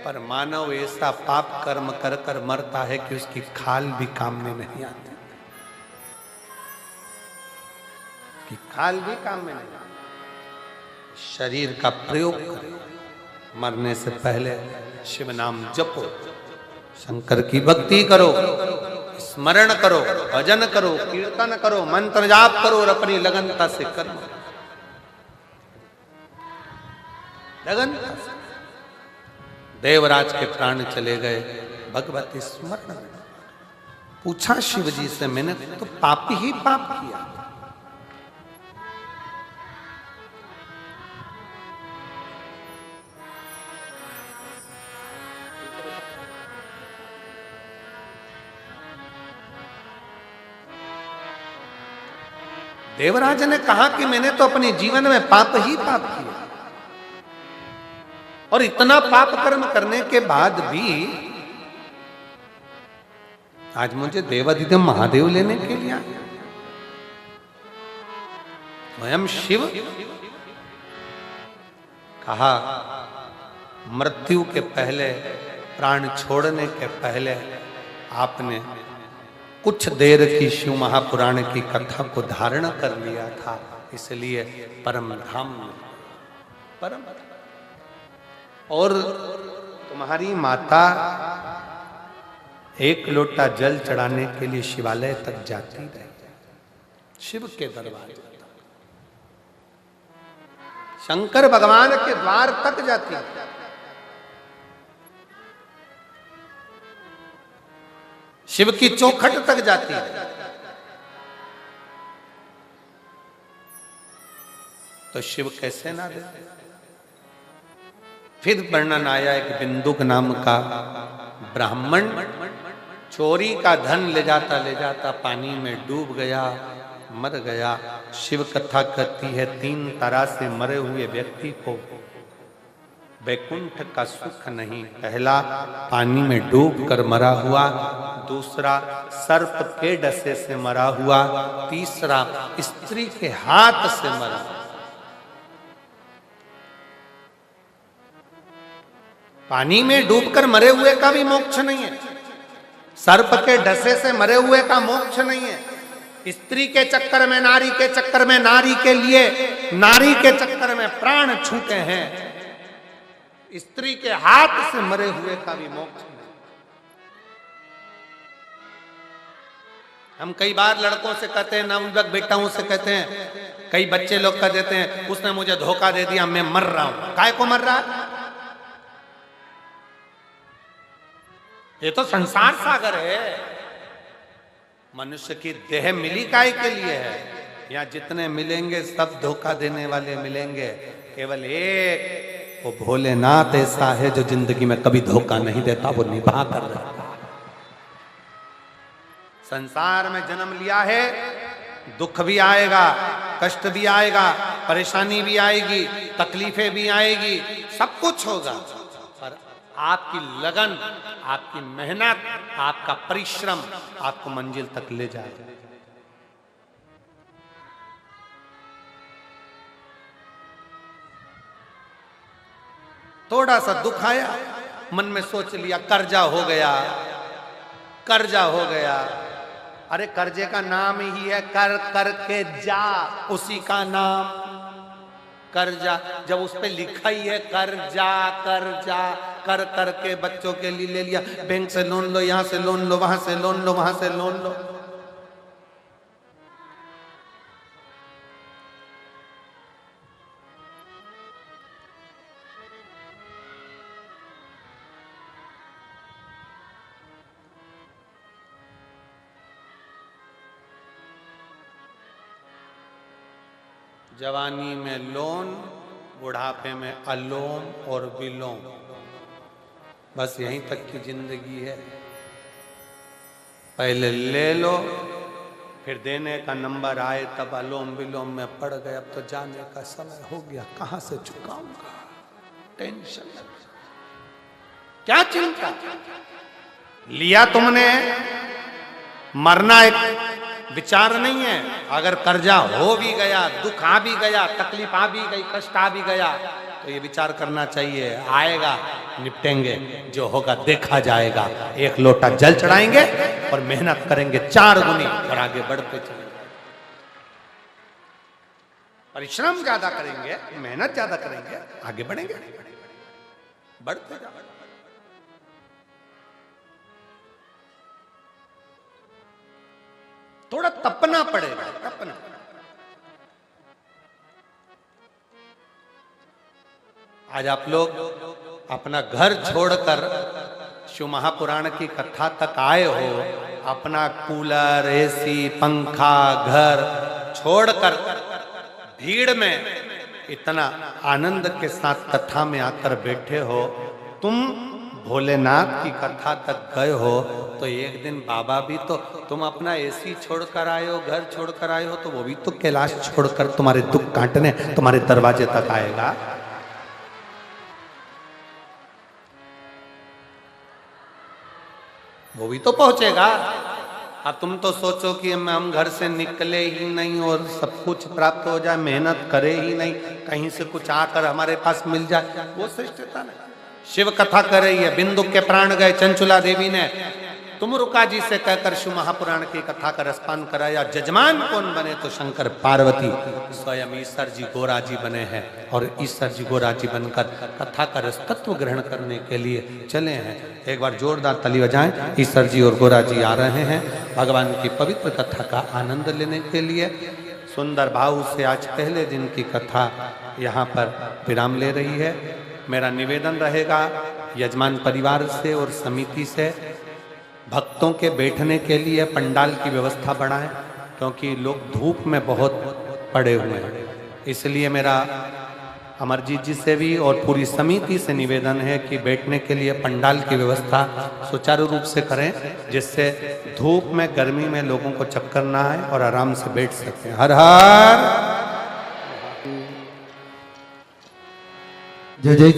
पर मानव ऐसा पाप कर्म कर कर मरता है कि उसकी खाल भी काम में नहीं आती, कि खाल भी काम में नहीं। शरीर का प्रयोग करो। मरने से पहले शिव नाम जपो, शंकर की भक्ति करो, स्मरण करो, भजन करो, कीर्तन करो, मंत्र जाप करो और अपनी लगनता से कर्म। लगनता से। देवराज के प्राण चले गए, भगवती स्मरण। पूछा शिव जी से, मैंने तो पाप ही पाप किया। देवराज ने कहा कि मैंने तो अपने जीवन में पाप ही पाप किया, और इतना पाप कर्म करने के बाद भी आज मुझे देवाधिदेव महादेव लेने के लिए आए। स्वयं शिव कहा, मृत्यु के पहले, प्राण छोड़ने के पहले आपने कुछ देर की शिव महापुराण की कथा को धारण कर लिया था, इसलिए परम धाम में परम। और तुम्हारी माता एक लोटा जल चढ़ाने के लिए शिवालय तक जाती रही, शिव के दरबार तक, शंकर भगवान के द्वार तक जाती, शिव की चौखट तक जाती है। तो शिव कैसे ना देते। फिर वर्णन आया, एक बिंदुक नाम का ब्राह्मण चोरी का धन ले जाता पानी में डूब गया, मर गया। शिव कथा कहती है 3 तरह से मरे हुए व्यक्ति को वैकुंठ का सुख नहीं। पहला, पानी में डूब कर मरा हुआ। दूसरा, सर्प के डसे से मरा हुआ। तीसरा, स्त्री के हाथ से मरा। पानी में डूबकर मरे हुए का भी मोक्ष नहीं है, सर्प के डसे से मरे हुए का मोक्ष नहीं है, स्त्री के चक्कर में, नारी के चक्कर में, नारी के लिए, नारी के चक्कर में प्राण छूटे हैं, स्त्री के हाथ से मरे हुए का भी मोक्ष नहीं। हम कई बार लड़कों से कहते हैं, नवयुवक बेटाओं से कहते हैं, कई बच्चे लोग कह देते हैं, उसने मुझे धोखा दे दिया, मैं मर रहा हूं। काय को मर रहा है? ये तो संसार सागर है। मनुष्य की देह मिली काय के लिए है? यहाँ जितने मिलेंगे सब धोखा देने वाले मिलेंगे। केवल एक वो भोलेनाथ ऐसा है जो जिंदगी में कभी धोखा नहीं देता, वो निभा कर रहता। संसार में जन्म लिया है, दुख भी आएगा, कष्ट भी आएगा, परेशानी भी आएगी, तकलीफें भी आएगी, सब कुछ होगा, पर आपकी लगन, आपकी मेहनत, आपका परिश्रम आपको मंजिल तक ले जाएगा। थोड़ा सा दुख आया, मन में सोच लिया कर्जा हो गया, कर्जा हो गया। अरे कर्जे का नाम ही है कर करके जा, उसी का नाम कर्जा। जब उस पे लिखा ही है कर्जा कर्जा, कर करके बच्चों के लिए ले लिया, बैंक से लोन लो, यहां से लोन लो, वहां से लोन लो, वहां से लोन लो। जवानी में लोन, बुढ़ापे में अलोम और विलोम, बस यहीं तक की जिंदगी है। पहले ले लो, फिर देने का नंबर आए तब अलोम विलोम में पड़ गए। अब तो जाने का समय हो गया, कहां से चुकाऊंगा? टेंशन, क्या चिंता? लिया तुमने, मरना एक विचार नहीं है। अगर कर्जा हो भी गया, दुख आ भी गया, तकलीफ आ भी गई, कष्ट आ भी गया, तो ये विचार करना चाहिए, आएगा, निपटेंगे, जो होगा देखा जाएगा। एक लोटा जल चढ़ाएंगे और मेहनत करेंगे 4 गुनी और आगे बढ़ते चलेंगे। परिश्रम ज्यादा करेंगे, मेहनत ज्यादा करेंगे, आगे बढ़ेंगे, बढ़ते जाएंगे। थोड़ा तपना पड़ेगा, तपना। आज आप लोग अपना घर छोड़कर शिव महापुराण की कथा तक आए हो, अपना कूलर, एसी, पंखा, घर छोड़कर भीड़ में इतना आनंद के साथ कथा में आकर बैठे हो। तुम भोलेनाथ की कथा तक गए हो तो एक दिन बाबा भी तो, तुम अपना एसी छोड़कर आए हो, घर छोड़कर आए हो, तो वो भी तो कैलाश छोड़कर तुम्हारे दुख काटने तुम्हारे दरवाजे तक आएगा। वो भी तो पहुंचेगा। अब तुम तो सोचो कि हम घर से निकले ही नहीं और सब कुछ प्राप्त हो जाए, मेहनत करे ही नहीं, कहीं से कुछ आकर हमारे पास मिल जाए, वो श्रेष्ठता नहीं। शिव कथा कर रही है, बिंदु के प्राण गए चंचुला देवी ने तुम रुका जी से कहकर शिव महापुराण की कथा का रसपान कराया। जजमान कौन बने तो शंकर पार्वती स्वयं ईश्वर जी गोरा जी बने हैं और ईश्वर जी गोरा जी बनकर कथा का रस तत्व ग्रहण करने के लिए चले हैं। एक बार जोरदार ताली बजाएं। ईश्वर जी और गोरा जी आ रहे हैं भगवान की पवित्र कथा का आनंद लेने के लिए। सुंदर भाव से आज पहले दिन की कथा यहाँ पर विराम ले रही है। मेरा निवेदन रहेगा यजमान परिवार से और समिति से, भक्तों के बैठने के लिए पंडाल की व्यवस्था बढ़ाएं, क्योंकि लोग धूप में बहुत पड़े हुए हैं। इसलिए मेरा अमरजीत जी से भी और पूरी समिति से निवेदन है कि बैठने के लिए पंडाल की व्यवस्था सुचारू रूप से करें, जिससे धूप में गर्मी में लोगों को चक्कर ना आए और आराम से बैठ सकें। हर हर जय जय।